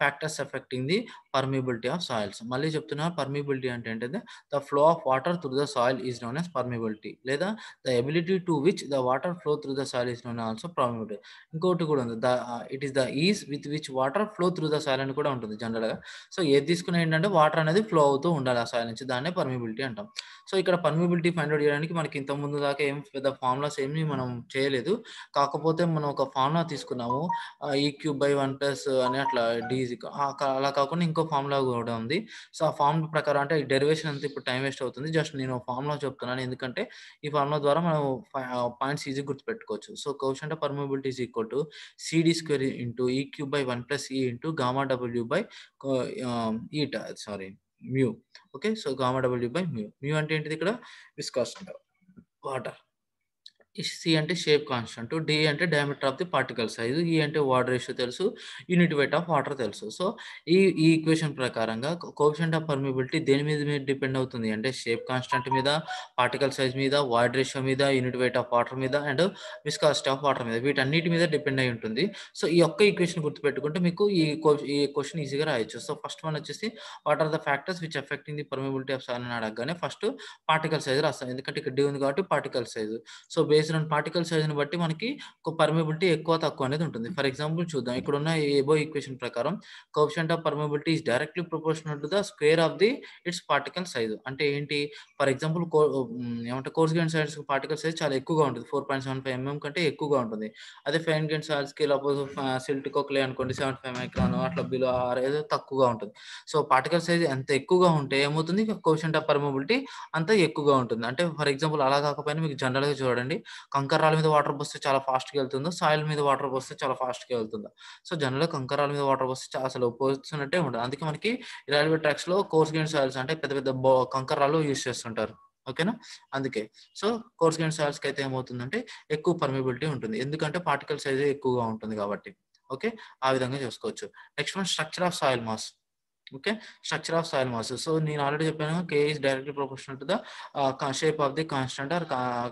factors affecting the permeability of soils. మళ్ళీ చెప్తున్నా పర్మియబిలిటీ అంటే ఏంటిది? The flow of water through the soil is known as permeability లేదా the ability to which the water flow through the soil is known also permeability. ఇంకోటి కూడా ఉంది. It is the ease with which water flow through the soil అని కూడా ఉంటుంది జనరల్‌గా. So, ఏది తీసుకున్నా ఏంటంటే వాటర్ అనేది ఫ్లో అవుతూ ఉండాలి ఆ సాయిల్ నుంచి. దాన్నే పర్మియబిలిటీ అంటాం. సో, ఇక్కడ పర్మియబిలిటీ ఫైండ్ ఔట్ చేయడానికి మనకి ఇంతకు ముందు దాకా ఏం పెద్ద ఫార్ములాస్ ఏమి మనం చేయలేదు. కాకపోతే మనం ఒక ఫార్ములా తీసుకున్నాము. ఈ క్యూబ్ బై 1 ప్లస్ అని అట్లా అలా కాకుండా ఇంకో ఫార్ములా కూడా ఉంది. సో, ఆ ఫార్ములా ప్రకారం అంటే ఈ డెరివేషన్ అంతా ఇప్పుడు టైం వేస్ట్ అవుతుంది. జస్ట్ నేను ఫార్ములా చెప్తున్నాను. ఎందుకంటే ఈ ఫార్ములా ద్వారా మనం పాయింట్స్ ఈజీగా గుర్తుపెట్టుకోవచ్చు. So, coefficient of permeability is equal to CD square into E cube by 1 plus E into gamma W by కో eta sorry mu. Okay. So, gamma W by mu. Mu అంటే ఏంటిది ఇక్కడ viscous water. C అంటే shape constant, D అంటే diameter of the particle size, E అంటే water ratio తెలుసు, unit weight of water తెలుసు. So, ఈ ఈక్వేషన్ ప్రకారంగా కోఎఫిషియంట్ ఆఫ్ పర్మియబిలిటీ దేని మీద డిపెండ్ అవుతుంది అంటే షేప్ కాన్స్టెంట్ మీద, పార్టికల్ సైజ్ మీద, వాటర్ రేషియో మీద, యూనిట్ వెయిట్ ఆఫ్ వాటర్ మీద అండ్ విస్కాసిటీ ఆఫ్ వాటర్ మీద వీటన్నిటి మీద డిపెండ్ అయి ఉంటుంది. సో, ఈ ఒక్క ఈక్వేషన్ గుర్తుపెట్టుకుంటే మీకు ఈ క్వెషన్ ఈజీగా రాయొచ్చు. సో, ఫస్ట్ వన్ వచ్చేసి what are the factors which affecting the permeability of soil అని అడగగానే ఫస్ట్ పార్టికల్ సైజ్ రాస్తాం. ఎందుకంటే ఇక్కడ డి ఉంది కాబట్టి particle size. So, based on particle సైజ్‌ని బట్టి మనకి పర్మియబిలిటీ ఎక్కువ, తక్కువ అనేది ఉంటుంది. ఫర్ ఎగ్జాంపుల్ చూద్దాం. ఇక్కడున్న ఎబోవ్ ఈక్వేషన్ ప్రకారం coefficient of permeability is directly proportional to the square of the it's particle size. అంటే ఏంటి? ఫర్ ఎగ్జాంపుల్ ఏమంటారు course grain soils particle size చాలా ఎక్కువగా ఉంటుంది. 4.75 కంటే ఎక్కువగా ఉంటుంది. అదే ఫైన్ గ్రెయిన్ సాయిల్స్‌కి సిల్ట్‌కో క్లే అనుకోండి 75 మైక్రాన్ అట్లా బిలో ఏదో తక్కువగా ఉంటుంది. సో, పార్టికల్ సైజ్ ఎంత ఎక్కువగా ఉంటే ఏమవుతుంది? కోఎఫిషియంట్ ఆఫ్ పర్మియబిలిటీ అంత ఎక్కువగా ఉంటుంది. అంటే ఫర్ ఎగ్జాంపుల్ అలా కాకపోయినా మీకు జనరల్‌గా చూడండి. కంకర రాళ్ళ మీద వాటర్ పోస్తే చాలా ఫాస్ట్‌గా వెళ్తుందో, సాయిల్ మీద వాటర్ పోస్తే చాలా ఫాస్ట్‌గా వెళ్తుందో. సో, జనరల్‌గా కంకర రాళ్ళ మీద వాటర్ పోస్తే అసలు పోస్తున్నట్టే ఉండదు. అందుకే మనకి రైల్వే ట్రాక్స్‌లో కోర్స్ గ్రెయిన్ సాయిల్స్ అంటే పెద్ద పెద్ద కంకర రాళ్ళు యూజ్ చేస్తుంటారు. ఓకేనా? అందుకే. సో, కోర్స్ గ్రెయిన్ సాయిల్స్‌కి అయితే ఏమవుతుందంటే ఎక్కువ పర్మియబిలిటీ ఉంటుంది. ఎందుకంటే పార్టికల్ సైజ్ ఎక్కువగా ఉంటుంది కాబట్టి. ఓకే. ఆ విధంగా చేసుకోవచ్చు. Next one structure of soil mass. Okay. Structure of soil mass. So, నేను ఆల్రెడీ చెప్పాను k is directly proportional to the shape of the constant or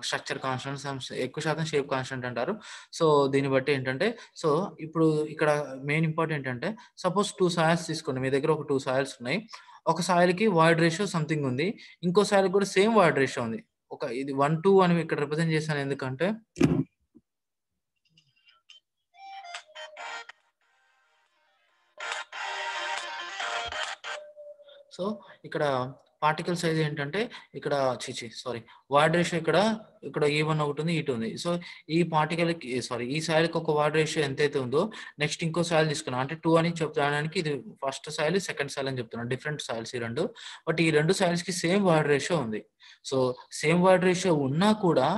structure constant ఎక్కువ శాతం షేప్ కాన్స్టెంట్ అంటారు. సో, దీన్ని బట్టి ఏంటంటే సో, ఇప్పుడు ఇక్కడ మెయిన్ ఇంపార్టెంట్ ఏంటంటే సపోజ్ 2 సాయిల్స్ తీసుకోండి. మీ దగ్గర ఒక 2 సాయిల్స్ ఉన్నాయి. ఒక సాయిల్‌కి వాయిడ్ రేషియో సంథింగ్ ఉంది. ఇంకో సాయిల్‌కి కూడా సేమ్ వాయిడ్ రేషియో ఉంది. ఇది 1, 2 అని ఇక్కడ రిప్రజెంట్ చేశాను ఎందుకంటే సో, ఇక్కడ పార్టికల్ సైజ్ ఏంటంటే ఇక్కడ సారీ వాయిడ్ రేషియో ఇక్కడ E1 ఒకటుంది. E2 ఉంది. సో, ఈ పార్టికల్‌కి ఈ సాయిల్‌కి ఒక వాయిడ్ రేషియో ఎంతైతే ఉందో నెక్స్ట్ ఇంకో సాయిల్ తీసుకున్నాం. అంటే 2 అని చెప్పడానికి ఇది ఫస్ట్ సాయిల్, సెకండ్ సాయిల్ అని చెప్తున్నాను. డిఫరెంట్ సాయిల్స్ ఈ 2. బట్ ఈ 2 సాయిల్స్‌కి సేమ్ వాయిడ్ రేషియో ఉంది. సో, సేమ్ వాయిడ్ రేషియో ఉన్నా కూడా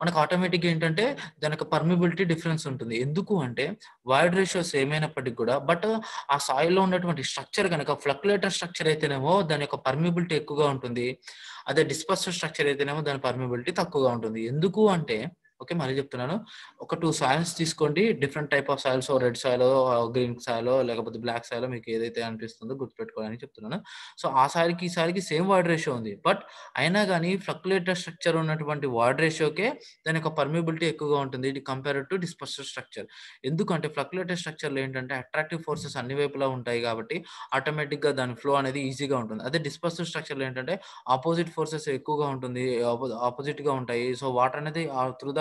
మనకు ఆటోమేటిక్‌గా ఏంటంటే దాని యొక్క పర్మియబిలిటీ డిఫరెన్స్ ఉంటుంది. ఎందుకు అంటే వాయిడ్ రేషియో సేమ్ అయినప్పటికి కూడా బట్ ఆ సాయిల్‌లో ఉన్నటువంటి స్ట్రక్చర్ గనక ఫ్లక్యులేటర్ స్ట్రక్చర్ అయితేనేమో దాని యొక్క పర్మియబిలిటీ ఎక్కువగా ఉంటుంది. అదే డిస్పర్సివ్ స్ట్రక్చర్ అయితేనేమో దాని పర్మియబిలిటీ తక్కువగా ఉంటుంది. ఎందుకు అంటే ఓకే. మళ్ళీ చెప్తున్నాను. ఒక 2 సాయిల్స్ తీసుకోండి. Different type of soils red సాయిలో, గ్రీన్ సాయిలో లేకపోతే బ్లాక్ సాయిలో మీకు ఏదైతే అనిపిస్తుందో గుర్తుపెట్టుకోవాలని చెప్తున్నాను. సో, ఆ సాయిల్‌కి, ఈ సాయిల్‌కి సేమ్ వాయిడ్ రేషియో ఉంది. బట్ అయినా గాని ఫ్లక్యులేటర్ స్ట్రక్చర్ ఉన్నటువంటి వాయిడ్ రేషియోకే దాని యొక్క పర్మియబిలిటీ ఎక్కువగా ఉంటుంది. ఇది కంపేర్డ్ టు డిస్పర్సివ్ స్ట్రక్చర్. ఎందుకంటే ఫ్లక్యులేటర్ స్ట్రక్చర్‌లో ఏంటంటే అట్రాక్టివ్ ఫోర్సెస్ అన్ని వైపులా ఉంటాయి కాబట్టి ఆటోమేటిక్‌గా దాని ఫ్లో అనేది ఈజీగా ఉంటుంది. అదే డిస్పర్సివ్ స్ట్రక్చర్‌లో ఏంటంటే అపోజిట్ ఫోర్సెస్ ఎక్కువగా ఉంటుంది. అపోజిట్‌గా ఉంటాయి. సో, వాటర్ అనేది త్రూ ద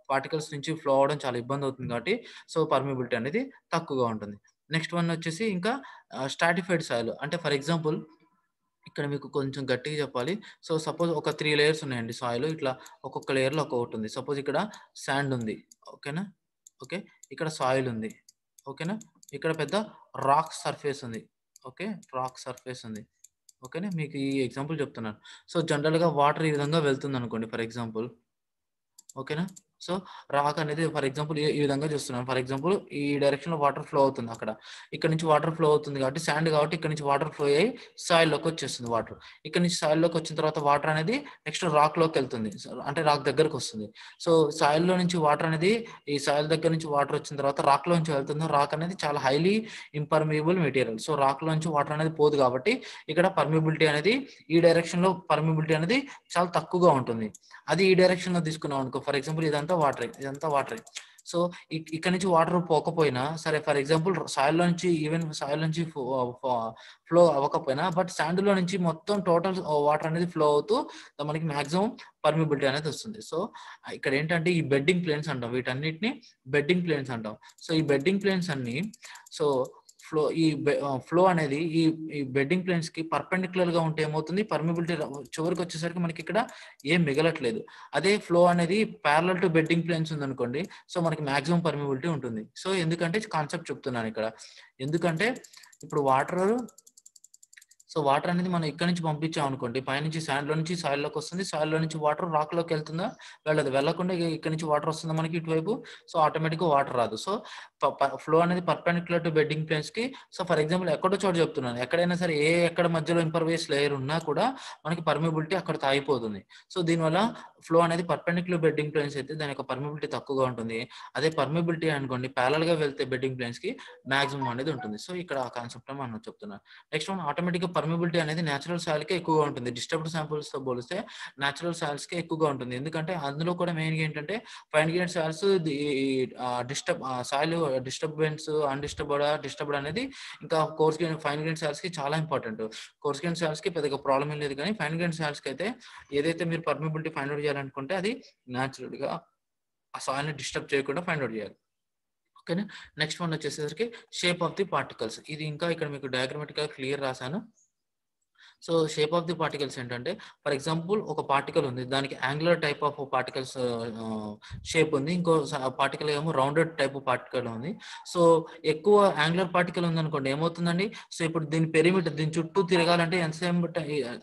పార్టికల్స్ నుంచి ఫ్లో అవ్వడం చాలా ఇబ్బంది అవుతుంది కాబట్టి సో, పర్మియబిలిటీ అనేది తక్కువగా ఉంటుంది. నెక్స్ట్ వన్ వచ్చేసి ఇంకా స్ట్రాటిఫైడ్ సాయిల్ అంటే ఫర్ ఎగ్జాంపుల్ ఇక్కడ మీకు కొంచెం గట్టిగా చెప్పాలి. సో, సపోజ్ ఒక 3 లేయర్స్ ఉన్నాయండి సాయిల్. ఇట్లా ఒక్కొక్క లేయర్‌లో ఒక్కొక్కటుంది. సపోజ్ ఇక్కడ సాండ్ ఉంది. ఓకేనా? ఓకే. ఇక్కడ సాయిల్ ఉంది. ఓకేనా? ఇక్కడ పెద్ద రాక్ సర్ఫేస్ ఉంది. ఓకే. రాక్ సర్ఫేస్ ఉంది. ఓకేనా? మీకు ఈ ఎగ్జాంపుల్ చెప్తున్నాను. సో, జనరల్‌గా వాటర్ ఈ విధంగా వెళ్తుందనుకోండి ఫర్ ఎగ్జాంపుల్. ఓకేనా? సో రాక్ అనేది ఫర్ ఎగ్జాంపుల్ ఈ విధంగా చూస్తున్నాను. ఫర్ ఎగ్జాంపుల్ ఈ డైరెక్షన్ లో వాటర్ ఫ్లో అవుతుంది. అక్కడ ఇక్కడ నుంచి వాటర్ ఫ్లో అవుతుంది కాబట్టి శాండ్ కాబట్టి ఇక్కడ నుంచి వాటర్ ఫ్లో అయ్యి సాయిల్ లోకి వచ్చేస్తుంది వాటర్. ఇక్కడ నుంచి సాయిల్ లోకి వచ్చిన తర్వాత వాటర్ అనేది నెక్స్ట్ రాక్ లోకి వెళ్తుంది, అంటే రాక్ దగ్గరకు వస్తుంది. సో సాయిల్ లో నుంచి వాటర్ అనేది ఈ సాయిల్ దగ్గర నుంచి వాటర్ వచ్చిన తర్వాత రాక్ లో నుంచి వెళ్తుంది. రాక్ అనేది చాలా highly impermeable material. So rock లో నుంచి వాటర్ అనేది పోదు కాబట్టి ఇక్కడ పర్మిబిలిటీ అనేది ఈ డైరెక్షన్ లో పర్మిబిలిటీ అనేది చాలా తక్కువగా ఉంటుంది. అది ఈ డైరెక్షన్ లో తీసుకున్నాం అనుకో, ఫర్ ఎగ్జాంపుల్ ఇదంతా వాటర్. సో ఇక్కడ నుంచి వాటర్ పోకపోయినా సరే, ఫర్ ఎగ్జాంపుల్ సాయిల్ లో నుంచి ఈవెన్ సాయిల్ నుంచి ఫ్లో అవ్వకపోయినా బట్ శాండ్ లో నుంచి మొత్తం టోటల్ వాటర్ అనేది ఫ్లో అవుతూ మనకి మాక్సిమం పర్మిబిలిటీ అనేది వస్తుంది. సో ఇక్కడ ఏంటంటే ఈ బెడ్డింగ్ ప్లేన్స్ అంటాం, వీటన్నిటిని బెడ్డింగ్ ప్లేన్స్ అంటాం. సో ఈ బెడ్డింగ్ ప్లేన్స్ అన్ని సో ఫ్లో అనేది ఈ బెడ్డింగ్ ప్లేన్స్ కి పర్పెండిక్యులర్ గా ఉంటే ఏమవుతుంది, పర్మిబిలిటీ చివరికి వచ్చేసరికి మనకి ఇక్కడ ఏం మిగలట్లేదు. అదే ఫ్లో అనేది ప్యారలల్ టు బెడ్డింగ్ ప్లేన్స్ ఉంది అనుకోండి, సో మనకి మాక్సిమం పర్మిబిలిటీ ఉంటుంది. సో ఎందుకంటే కాన్సెప్ట్ చెప్తున్నాను ఇక్కడ, ఎందుకంటే ఇప్పుడు వాటర్ అనేది మనం ఇక్కడ నుంచి పంపించాం అనుకోండి, పైనుంచి శాండ్ లో నుంచి సాయిల్ లోకి వస్తుంది, సాయిల్ లో నుంచి వాటర్ రాక్ లోకి వెళ్తుందా, వెళ్ళకుండా ఇక్కడ నుంచి వాటర్ వస్తుందా మనకి ఇటువైపు, సో ఆటోమేటిక్ గా వాటర్ రాదు. సో ఫ్లో అనేది పర్పెండిక్యులర్ టు బెడ్డింగ్ ప్లేన్స్ కి. సో ఫర్ ఎగ్జాంపుల్ ఎక్కడో చోట చెప్తున్నాను, ఎక్కడైనా సరే ఎక్కడ మధ్యలో ఇంపర్వేస్ లేయర్ ఉన్నా కూడా మనకి పర్మిబిలిటీ అక్కడ తాగిపోతుంది. సో దీనివల్ల ఫ్లో అనేది పర్పెండిక్యులర్ బెడ్డింగ్ ప్లేన్స్ అయితే దాని యొక్క పర్మిబిలిటీ తక్కువగా ఉంటుంది. అదే పర్మిబిలిటీ అనుకోండి ప్యారల్ గా వెళ్తే బెడ్డింగ్ ప్లేన్స్ కి మాక్సిమం అనేది ఉంటుంది. సో ఇక్కడ ఆ కాన్సెప్ట్ మనం చెప్తున్నాను. నెక్స్ట్ వన్, ఆటోమేటిక్ గా పర్మిబిలిటీ అనేది నేచురల్ సాయిల్ కే ఎక్కువగా ఉంటుంది. డిస్టర్బ్డ్ శాంపుల్స్ తో పోలిస్తే నేచురల్ సాయిల్స్ కే ఎక్కువగా ఉంటుంది. ఎందుకంటే అందులో కూడా మెయిన్ గా ఏంటంటే fine grain soils soil disturbance disturbed అనేది ఇంకా course grain fine grain soils కి చాలా ఇంపార్టెంట్. కోర్స్ గ్రెయిన్ సాయిల్స్ కి పెద్దగా ప్రాబ్లం ఏం లేదు, కానీ ఫైన్ గ్రెయిన్ సాయిల్స్ కి అయితే ఏదైతే మీరు పర్మిబిలిటీ ఫైండ్ అవుట్ చేయాలనుకుంటే అది న్యాచురల్ గా ఆ సాయిల్ ని డిస్టర్బ్ చేయకుండా ఫైండ్ అవుట్ చేయాలి. ఓకేనా. నెక్స్ట్ వన్ వచ్చేసరికి షేప్ ఆఫ్ ది పార్టికల్స్. ఇది ఇంకా ఇక్కడ మీకు డయాగ్రమాటిక్ గా క్లియర్ రాశాను. So shape of the particles ఏంటంటే, ఫర్ ఎగ్జాంపుల్ ఒక పార్టికల్ ఉంది, దానికి angular type of particles shape ఉంది, ఇంకో పార్టికల్ ఏమో రౌండెడ్ టైప్ పార్టికల్ ఉంది. సో ఎక్కువ యాంగులర్ పార్టికల్ ఉంది అనుకోండి, ఏమవుతుందండి, సో ఇప్పుడు దీని పెరిమీటర్, దీని చుట్టూ తిరగాలంటే ఎంతసేపు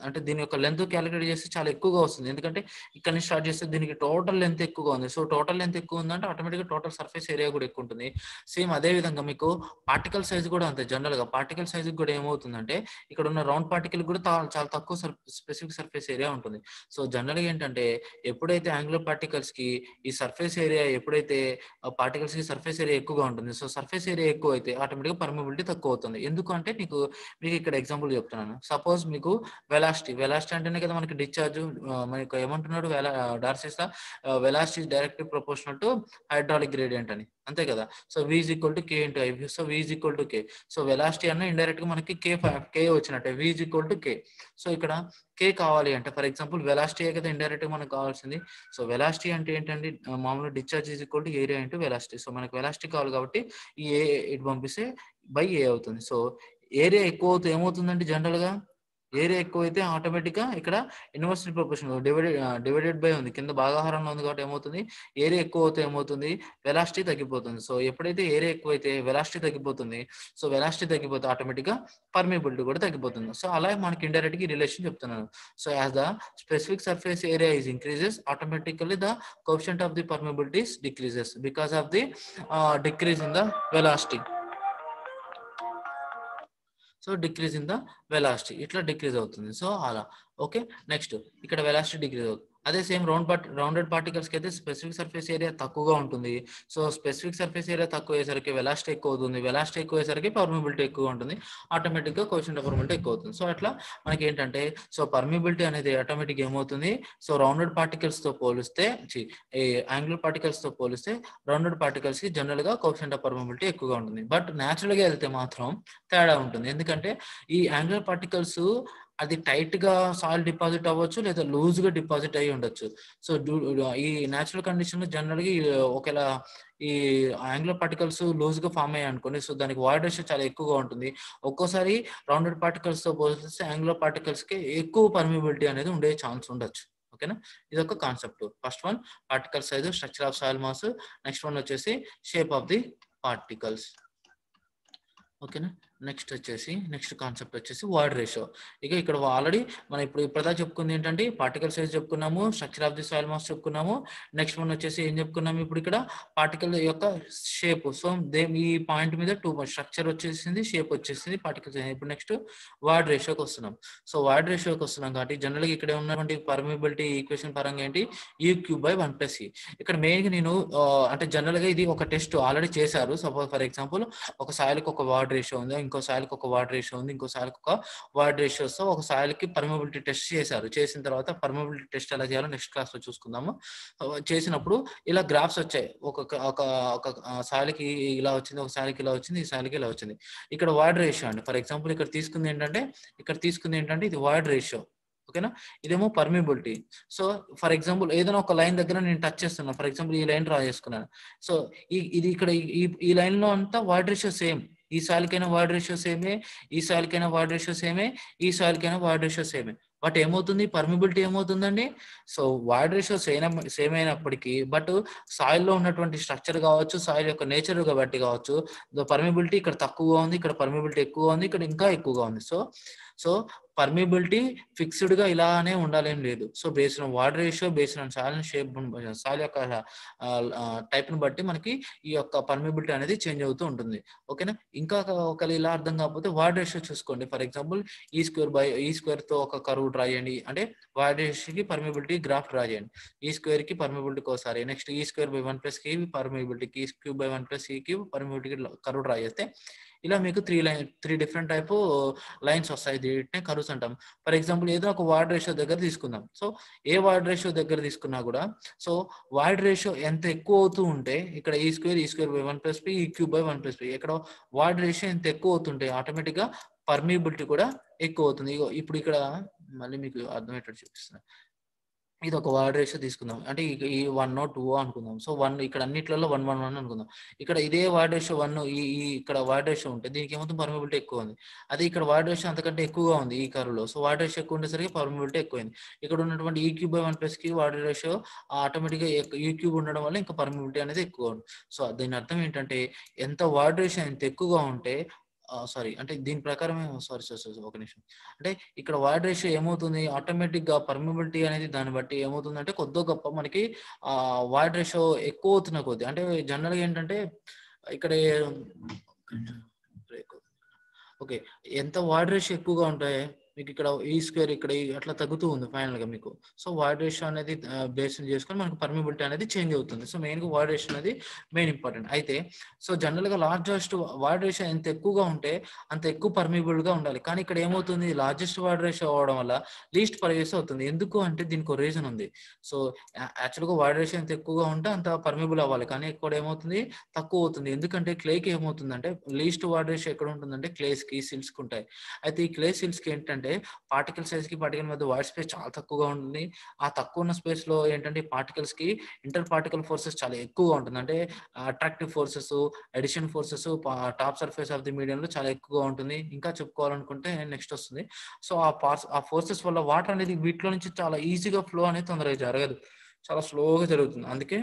అంటే దీని యొక్క లెంత్ క్యాలిక్యులేట్ చేస్తే చాలా ఎక్కువగా వస్తుంది. ఎందుకంటే ఇక్కడ నుంచి స్టార్ట్ చేస్తే దీనికి టోటల్ లెంత్ ఎక్కువగా ఉంది. సో టోటల్ లెంత్ ఎక్కువ ఉందంటే ఆటోమేటిక్గా టోటల్ సర్ఫేస్ ఏరియా కూడా ఎక్కువ ఉంటుంది. సేమ్ అదే విధంగా మీకు పార్టికల్ సైజ్ కూడా అంతే. జనరల్ గా పార్టికల్ సైజ్ కూడా ఏమవుతుందంటే, ఇక్కడ ఉన్న రౌండ్ పార్టికల్ కూడా చాలా తక్కువ స్పెసిఫిక్ సర్ఫేస్ ఏరియా ఉంటుంది. సో జనరల్ గా ఏంటంటే, ఎప్పుడైతే యాంగులర్ పార్టికల్స్ కి ఈ సర్ఫేస్ ఏరియా, ఎప్పుడైతే పార్టికల్స్ కి సర్ఫేస్ ఏరియా ఎక్కువగా ఉంటుంది, సో సర్ఫేస్ ఏరియా ఎక్కువ అయితే ఆటోమేటిక్ గా పర్మిబిలిటీ తక్కువ అవుతుంది. ఎందుకంటే మీకు ఇక్కడ ఎగ్జాంపుల్ చెప్తున్నాను. సపోజ్ మీకు వెలాసిటీ అంటేనే కదా మనకి డిశ్చార్జ్, మనకి ఏమంటున్నాడు Darcy's, velocity directly proportional to hydraulic gradient అని, అంతే కదా. So v is equal to k into I. So v is equal to k. So velocity అన్న ఇండైరెక్ట్ గా మనకి k వచ్చినట్టే, v is equal to k. So ఇక్కడ k కావాలి అంటే, ఫర్ ఎగ్జాంపుల్ వెలాసిటీ కదా ఇండైరెక్ట్ గా మనకు కావాల్సింది. సో వెలాసిటీ అంటే ఏంటంటే మామూలుగా discharge is equal to area into velocity. So మనకు వెలాసిటీ కావాలి కాబట్టి ఈ ఏ ఇటు పంపిస్తే బై ఏ అవుతుంది. సో ఏరియా ఎక్కువ అవుతుంది, ఏమవుతుందంటే జనరల్ గా ఏరియా ఎక్కువైతే ఆటోమేటిక్ గా ఇక్కడ ఇన్వర్స్లీ ప్రొపోర్షనల్ డివైడెడ్ బై ఉంది, కింద భాగాహారంలో ఉంది కాబట్టి ఏమవుతుంది, ఏరియా ఎక్కువ అవుతే ఏమవుతుంది, వెలాసిటీ తగ్గిపోతుంది. సో ఎప్పుడైతే ఏరియా ఎక్కువైతే వెలాసిటీ తగ్గిపోతుంది. సో వెలాసిటీ తగ్గిపోతే ఆటోమేటిక్ గా పర్మిబిలిటీ కూడా తగ్గిపోతుంది. సో అలా మనకి ఇండైరెక్ట్ గా రిలేషన్ చెప్తున్నాను. So as the specific surface area is increases, automatically the coefficient of the permeability decreases because of the decrease in the velocity. So decrease in the velocity, ఇట్లా decrease అవుతుంది. So అలా okay. Next ఇక్కడ velocity decrease అవుతుంది. అదే same rounded particles కి అయితే specific surface area తక్కువగా ఉంటుంది. సో స్పెసిఫిక్ సర్ఫేస్ ఏరియా తక్కువ అయ్యేసరికి వెలాసిటీ ఎక్కువ అవుతుంది, వెలాసిటీ ఎక్కువ అయ్యేసరికి పర్మిబిలిటీ ఎక్కువ ఉంటుంది, ఆటోమేటిక్ గా కోఎఫిషియంట్ ఆఫ్ పర్మిబిలిటీ ఎక్కువ అవుతుంది. సో అట్లా మనకి ఏంటంటే, సో పర్మిబిలిటీ అనేది ఆటోమేటిక్ ఏమవుతుంది, సో రౌండెడ్ పార్టికల్స్ తో పోలిస్తే ఈ యాంగులర్ పార్టికల్స్ తో పోలిస్తే రౌండెడ్ పార్టికల్స్ కి జనరల్ గా కోఎఫిషియంట్ ఆఫ్ పర్మిబిలిటీ ఎక్కువగా ఉంటుంది. బట్ న్యాచురల్ గా వెళ్తే మాత్రం తేడా ఉంటుంది. ఎందుకంటే ఈ యాంగులర్ పార్టికల్స్ అది టైట్ గా సాయిల్ డిపాజిట్ అవ్వచ్చు, లేదా లూజ్ గా డిపాజిట్ అయ్యి ఉండొచ్చు. సో ఈ న్యాచురల్ కండిషన్ లో జనరల్ గా ఒకవేళ ఈ యాంగులర్ పార్టికల్స్ లూజ్ గా ఫామ్ అయ్యాయి అనుకోండి, సో దానికి వాయిడ్ రేషియో చాలా ఎక్కువగా ఉంటుంది. ఒక్కోసారి రౌండెడ్ పార్టికల్స్ తో పోలిస్తే యాంగులర్ పార్టికల్స్ కి ఎక్కువ పర్మిబిలిటీ అనేది ఉండే ఛాన్స్ ఉండొచ్చు. ఓకేనా. ఇది ఒక concept. First one particle size, structure of soil mass. Next one వచ్చేసి షేప్ ఆఫ్ ది పార్టికల్స్. ఓకేనా. నెక్స్ట్ కాన్సెప్ట్ వచ్చేసి వాయిడ్ రేషియో. ఇక ఇక్కడ ఆల్రెడీ మనం ఇప్పటిదాకా చెప్పుకుంది ఏంటంటే పార్టికల్ సైజ్ చెప్పుకున్నాము, structure of the soil mass చెప్పుకున్నాము. నెక్స్ట్ వన్ వచ్చేసి ఏం చెప్పుకున్నాము ఇప్పుడు ఇక్కడ పార్టికల్ యొక్క షేప్. సో ఈ పాయింట్ మీద స్ట్రక్చర్ వచ్చేసింది, షేప్ వచ్చేసింది, పార్టికల్ సైజ్. ఇప్పుడు నెక్స్ట్ వాయిడ్ రేషియోకి వస్తున్నాం. సో వాయిడ్ రేషియోకి వస్తున్నాం కాబట్టి జనరల్గా ఇక్కడ ఉన్నటువంటి పర్మిబిలిటీ ఈక్వేషన్ పరంగా ఏంటి E³ /1 + E. ఇక్కడ మెయిన్గా నేను అంటే జనరల్గా ఇది ఒక టెస్ట్ ఆల్రెడీ చేశారు. సపోజ్ ఫర్ ఎగ్జాంపుల్ ఒక సాయిల్కి ఒక వాయిడ్ రేషియో ఉంది, ఇంకో సాయిల్కి ఒక వాయిడ్ రేషియో ఉంది, ఇంకో సాయిల్కి ఒక వాయిడ్ రేషియోతో ఒక సాయిల్కి పర్మిబిలిటీ టెస్ట్ చేశారు. చేసిన తర్వాత పర్మిబిలిటీ టెస్ట్ ఎలా చేయాలో నెక్స్ట్ క్లాస్లో చూసుకుందాము. చేసినప్పుడు ఇలా గ్రాఫ్స్ వచ్చాయి. ఒక సాయిల్కి ఇలా వచ్చింది, ఒక సాయిల్కి ఇలా వచ్చింది, ఈ సాయిల్కి ఇలా వచ్చింది. ఇక్కడ వాయిడ్ రేషియో అండి. ఫర్ ఎగ్జాంపుల్ ఇక్కడ తీసుకుంది ఏంటంటే ఇది వాయిడ్ రేషియో. ఓకేనా, ఇదేమో పర్మిబిలిటీ. సో ఫర్ ఎగ్జాంపుల్ ఏదైనా ఒక లైన్ దగ్గర నేను టచ్ చేస్తున్నాను. ఫర్ ఎగ్జాంపుల్ ఈ లైన్ డ్రా చేసుకున్నాను. సో ఇది ఇక్కడ ఈ లైన్ లో అంతా వాయిడ్ రేషియో సేమ్. ఈ సాయిల్కైనా వాయిడ్ రేషియో సేమే, ఈ సాయిల్కైనా వాయిడ్ రేషియో సేమే, ఈ సాయిల్కైనా వాయిడ్ రేషియో సేమే. బట్ ఏమవుతుంది, పర్మిబిలిటీ ఏమవుతుందండి? సో వాయిడ్ రేషియో సేమ్ అయినప్పటికీ బట్ సాయిల్లో ఉన్నటువంటి స్ట్రక్చర్ కావచ్చు, సాయిల్ యొక్క నేచర్ బట్టి కావచ్చు, పర్మిబిలిటీ ఇక్కడ తక్కువగా ఉంది, ఇక్కడ పర్మిబిలిటీ ఎక్కువగా ఉంది, ఇక్కడ ఇంకా ఎక్కువగా ఉంది. సో పర్మిబిలిటీ ఫిక్స్డ్ గా ఇలానే ఉండాలేం లేదు. So based on water ratio, based on soil shape, soil యొక్క టైప్ ని బట్టి మనకి ఈ యొక్క పర్మిబిలిటీ అనేది చేంజ్ అవుతూ ఉంటుంది. ఓకేనా, ఇంకా ఒకవేళ ఇలా అర్థం కాకపోతే వాటర్ రేషియో చూసుకోండి. ఫర్ ఎగ్జాంపుల్ E² తో ఒక కర్వ్ డ్రా చేయండి. అంటే వాటర్ రేషియోకి పర్మిబిలిటీ గ్రాఫ్ డ్రా చేయండి. E² కి పర్మిబిలిటీకి ఒకసారి, నెక్స్ట్ E²/1 + కి పర్మిబిలిటీకి, E³/1 + కి పర్మిబిలిటీకి కర్వ్ డ్రా చేస్తే ఇలా మీకు త్రీ డిఫరెంట్ టైప్ లైన్స్ వస్తాయి. వీటిని కర్వ్స్ అంటాం. ఫర్ ఎగ్జాంపుల్ ఏదో ఒక వాయిడ్ రేషియో దగ్గర తీసుకుందాం. సో ఏ వాయిడ్ రేషియో దగ్గర తీసుకున్నా కూడా సో వాయిడ్ రేషియో ఎంత ఎక్కువ అవుతూ ఉంటే ఇక్కడ E² /1 + P, E³ /1 + P, ఇక్కడ వాయిడ్ రేషియో ఎంత ఎక్కువ అవుతుంటే ఆటోమేటిక్ గా పర్మిబిలిటీ కూడా ఎక్కువ అవుతుంది. ఇప్పుడు ఇక్కడ మళ్ళీ మీకు అర్థమయ్యేటట్టు చూపిస్తున్నాను. ఇది ఒక వాయిడ్ రేషియో తీసుకుందాం. అంటే ఈ 1 2 అనుకుందాం. సో 1 ఇక్కడ అన్నిట్లలో 1 1 1 అనుకుందాం. ఇక్కడ ఇదే వాయిడ్ రేషియో 1 ఇక్కడ వాయిడ్ రేషియో ఉంటే దీనికి ఏమవుతుంది, పర్మిబిలిటీ ఎక్కువ ఉంది. అదే ఇక్కడ వాయిడ్ రేషియో అంతకంటే ఎక్కువగా ఉంది ఈ కర్వ్ లో. సో వాయిడ్ రేషియో ఎక్కువ ఉండేసరికి పర్మిబిలిటీ ఎక్కువైంది. ఇక్కడ ఉన్నటువంటి E³/1 + కి వాయిడ్ రేషియో ఆటోమేటిక్ గా E³ ఉండడం వల్ల ఇంకా పర్మిబిలిటీ అనేది ఎక్కువ ఉంది. సో దీని అర్థం ఏంటంటే ఎంత వాయిడ్ రేషియో ఎంత ఎక్కువగా ఉంటే సారీ అంటే దీని ప్రకారం సారీ ఒక నిమిషం. అంటే ఇక్కడ వాయిడ్ రేషియో ఏమవుతుంది, ఆటోమేటిక్ గా పర్మిబిలిటీ అనేది దాన్ని బట్టి ఏమవుతుందంటే కొద్దో గొప్ప మనకి వాయిడ్ రేషియో ఎక్కువ అవుతున్న కొద్ది. అంటే జనరల్ గా ఏంటంటే ఇక్కడ ఓకే, ఎంత వాయిడ్ రేషియో ఎక్కువగా ఉంటాయి మీకు ఇక్కడ E² ఇక్కడ అట్లా తగ్గుతూ ఉంది ఫైనల్ గా మీకు. సో వాయిడ్ రేషియో అనేది బేస్ చేసుకొని మనకు పర్మిబిలిటీ అనేది చేంజ్ అవుతుంది. సో మెయిన్ గా వాయిడ్ రేషియో అనేది మెయిన్ ఇంపార్టెంట్. అయితే సో జనరల్ గా లార్జెస్ట్ వాయిడ్ రేషియో ఎంత ఎక్కువగా ఉంటే అంత ఎక్కువ పర్మిబుల్ గా ఉండాలి. కానీ ఇక్కడ ఏమవుతుంది, లార్జెస్ట్ వాయిడ్ రేషియో అవడం వల్ల లీస్ట్ పర్వియస్ అవుతుంది. ఎందుకు అంటే దీనికి ఒక రీజన్ ఉంది. సో యాక్చువల్ గా వాయిడ్ రేషియో ఎంత ఎక్కువగా ఉంటే అంత పర్మిబుల్ అవ్వాలి, కానీ ఇక్కడ ఏమవుతుంది, తక్కువ అవుతుంది. ఎందుకంటే క్లేకి ఏమవుతుందంటే లీస్ట్ వాయిడ్ రేషియో ఎక్కడ ఉంటుందంటే క్లేస్ కి, సిల్స్ కి ఉంటాయి. అయితే ఈ క్లే సిల్స్ కి ఏంటంటే పార్టికల్ సైజ్ కి పార్టికల్ మధ్య వాయిడ్ స్పేస్ చాలా తక్కువగా ఉంటుంది. ఆ తక్కువ ఉన్న స్పేస్ లో ఏంటంటే పార్టికల్స్ కి ఇంటర్ పార్టికల్ ఫోర్సెస్ చాలా ఎక్కువగా ఉంటుంది. అంటే attractive forces, addition forces top surface of the medium లో చాలా ఎక్కువగా ఉంటుంది. ఇంకా చెప్పుకోవాలనుకుంటే నెక్స్ట్ వస్తుంది. సో ఆ ఫోర్సెస్ వల్ల వాటర్ అనేది వీటిలో నుంచి చాలా ఈజీగా ఫ్లో అనేది తొందరగా జరగదు, చాలా స్లోగా జరుగుతుంది. అందుకే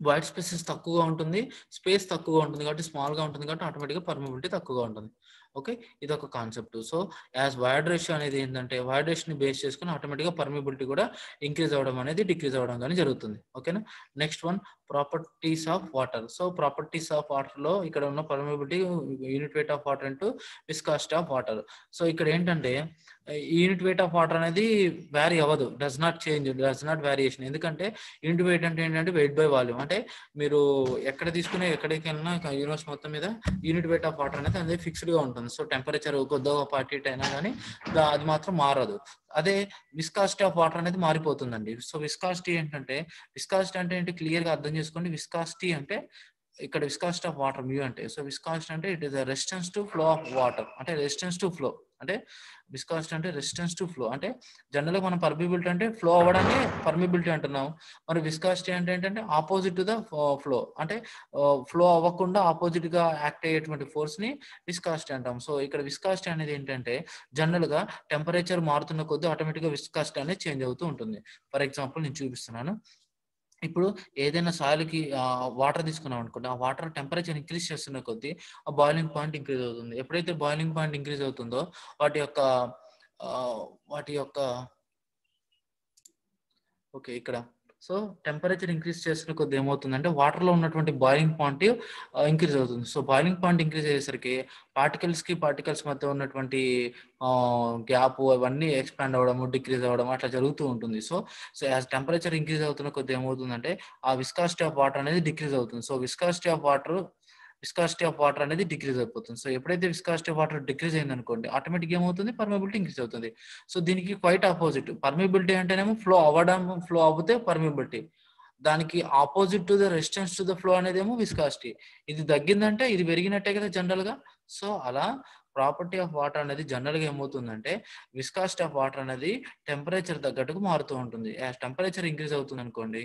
వైట్ స్పేసెస్ తక్కువగా ఉంటుంది, స్పేస్ తక్కువగా ఉంటుంది కాబట్టి స్మాల్ గా ఉంటుంది కాబట్టి ఆటోమేటిక్గా పర్మిబిలిటీ తక్కువగా ఉంటుంది. ఓకే, ఇది ఒక concept. So as void ratio అనేది ఏంటంటే వాయిడ్ రేషియోని బేస్ చేసుకుని ఆటోమేటిక్గా పర్మిబిలిటీ కూడా ఇంక్రీజ్ అవ్వడం అనేది డిక్రీజ్ అవ్వడం కానీ జరుగుతుంది. ఓకేనా, next one properties of water. So properties of water లో ఇక్కడ ఉన్న permeability, unit weight of water into viscosity of water. So ఇక్కడ ఏంటంటే యూనిట్ వెయిట్ ఆఫ్ వాటర్ అనేది వ్యారీ అవ్వదు, does not change, does not variation. ఎందుకంటే యూనిట్ వెయిట్ అంటే ఏంటంటే వెయిట్ బై వాల్యూమ్. అంటే మీరు ఎక్కడ తీసుకునే ఎక్కడికి వెళ్ళినా యూనివర్స్ మొత్తం మీద యూనిట్ వెయిట్ ఆఫ్ వాటర్ అనేది అనేది ఫిక్స్డ్ గా ఉంటుంది. సో టెంపరేచర్ కొద్దిగా పార్టీ అయినా కానీ అది మాత్రం మారదు. అదే విస్కాసిటీ ఆఫ్ వాటర్ అనేది మారిపోతుందండి. సో విస్కాసిటీ ఏంటంటే, విస్కాసిటీ అంటే ఏంటి క్లియర్ గా అర్థం చేసుకోండి. విస్కాసిటీ అంటే ఇక్కడ విస్కాసిటీ ఆఫ్ వాటర్ మ్యూ అంటే, సో విస్కాసిటీ అంటే it is the resistance to flow of water. అంటే రెసిస్టెన్స్ టు ఫ్లో అంటే విస్కాసిటీ అంటే రెసిస్టెన్స్ టు ఫ్లో. అంటే జనరల్ గా మనం పర్మిబిలిటీ అంటే ఫ్లో అవ్వడాన్ని పర్మిబిలిటీ అంటున్నాం. మరి విస్కాసిటీ అంటే ఏంటంటే ఆపోజిట్ టు ద ఫ్లో. అంటే ఫ్లో అవ్వకుండా ఆపోజిట్ గా యాక్ట్ అయ్యేటువంటి ఫోర్స్ ని విస్కాసిటీ అంటాం. సో ఇక్కడ విస్కాసిటీ అనేది ఏంటంటే జనరల్ గా టెంపరేచర్ మారుతున్న కొద్దీ ఆటోమేటిక్ గా విస్కాసిటీ అనేది చేంజ్ అవుతూ ఉంటుంది. ఫర్ ఎగ్జాంపుల్ నేను చూపిస్తున్నాను. ఇప్పుడు ఏదైనా సాయిల్‌కి వాటర్ తీసుకున్నాం అనుకోండి. ఆ వాటర్ టెంపరేచర్ ఇంక్రీజ్ చేస్తున్న కొద్దీ ఆ బాయిలింగ్ పాయింట్ ఇంక్రీజ్ అవుతుంది. ఎప్పుడైతే బాయిలింగ్ పాయింట్ ఇంక్రీజ్ అవుతుందో వాటి యొక్క ఆహ్, వాటి యొక్క ఓకే. ఇక్కడ. సో, టెంపరేచర్ ఇంక్రీజ్ చేస్తున్న కొద్దీ ఏమవుతుందంటే, వాటర్‌లో ఉన్నటువంటి బాయిలింగ్ పాయింట్ ఇంక్రీజ్ అవుతుంది. సో, బాయిలింగ్ పాయింట్ ఇంక్రీజ్ అయ్యేసరికి పార్టికల్స్‌కి, పార్టికల్స్ మధ్య ఉన్నటువంటి గ్యాపు అవన్నీ ఎక్స్‌పాండ్ అవ్వడము, డిక్రీజ్ అవ్వడం అట్లా జరుగుతూ ఉంటుంది. యాస్ టెంపరేచర్ ఇంక్రీజ్ అవుతున్న కొద్దీ ఏమవుతుందంటే, ఆ విస్కాసిటీ ఆఫ్ వాటర్ అనేది డిక్రీజ్ అవుతుంది. సో, విస్కాసిటీ ఆఫ్ వాటర్ అనేది డిక్రీజ్ అయిపోతుంది. సో, ఎప్పుడైతే విస్కాసిటీ ఆఫ్ వాటర్ డిక్రీజ్ అయిందనుకోండి, ఆటోమేటిక్‌గా ఏమవుతుంది? పర్మియబిలిటీ ఇంక్రీజ్ అవుతుంది. సో, దీనికి క్వైట్ అపోజిట్. పర్మియబిలిటీ అంటేనేమో ఫ్లో అవ్వితే పర్మియబిలిటీ. దానికి opposite to the resistance to the flow అనేదేమో విస్కాసిటీ. ఇది తగ్గిందంటే ఇది పెరిగినట్టే కదా జనరల్‌గా. సో, అలా ప్రాపర్టీ ఆఫ్ వాటర్ అనేది జనరల్‌గా ఏమవుతుందంటే, విస్కాసిటీ ఆఫ్ వాటర్ అనేది టెంపరేచర్ తగ్గట్టుగా మారుతూ ఉంటుంది. యాస్ టెంపరేచర్ ఇంక్రీజ్ అవుతుందనుకోండి.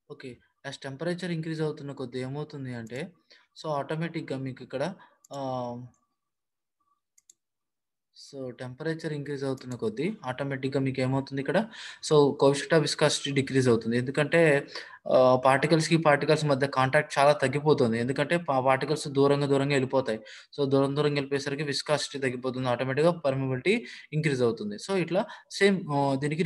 ఓకే. యాస్ టెంపరేచర్ ఇంక్రీజ్ అవుతున్న కొద్దీ ఏమవుతుంది అంటే, సో, ఆటోమేటిక్‌గా మీకిక్కడ ఆహ్ సో, టెంపరేచర్ ఇంక్రీజ్ అవుతున్న కొద్దీ ఆటోమేటిక్‌గా మీకేమవుతుంది ఇక్కడ, so, coefficient of viscosity decrease అవుతుంది. ఎందుకంటే పార్టికల్స్‌కి, పార్టికల్స్ మధ్య కాంటాక్ట్ చాలా తగ్గిపోతుంది. ఎందుకంటే పార్టికల్స్ దూరంగా, దూరంగా ఎళ్ళిపోతాయి. సో, దూరం, దూరంగా ఎళ్ళిపోయేసరికి విస్కాసిటీ తగ్గిపోతుంది. ఆటోమేటిక్‌గా పర్మియబిలిటీ ఇంక్రీజ్ అవుతుంది. సో, ఇట్లా సేమ్ దీనికి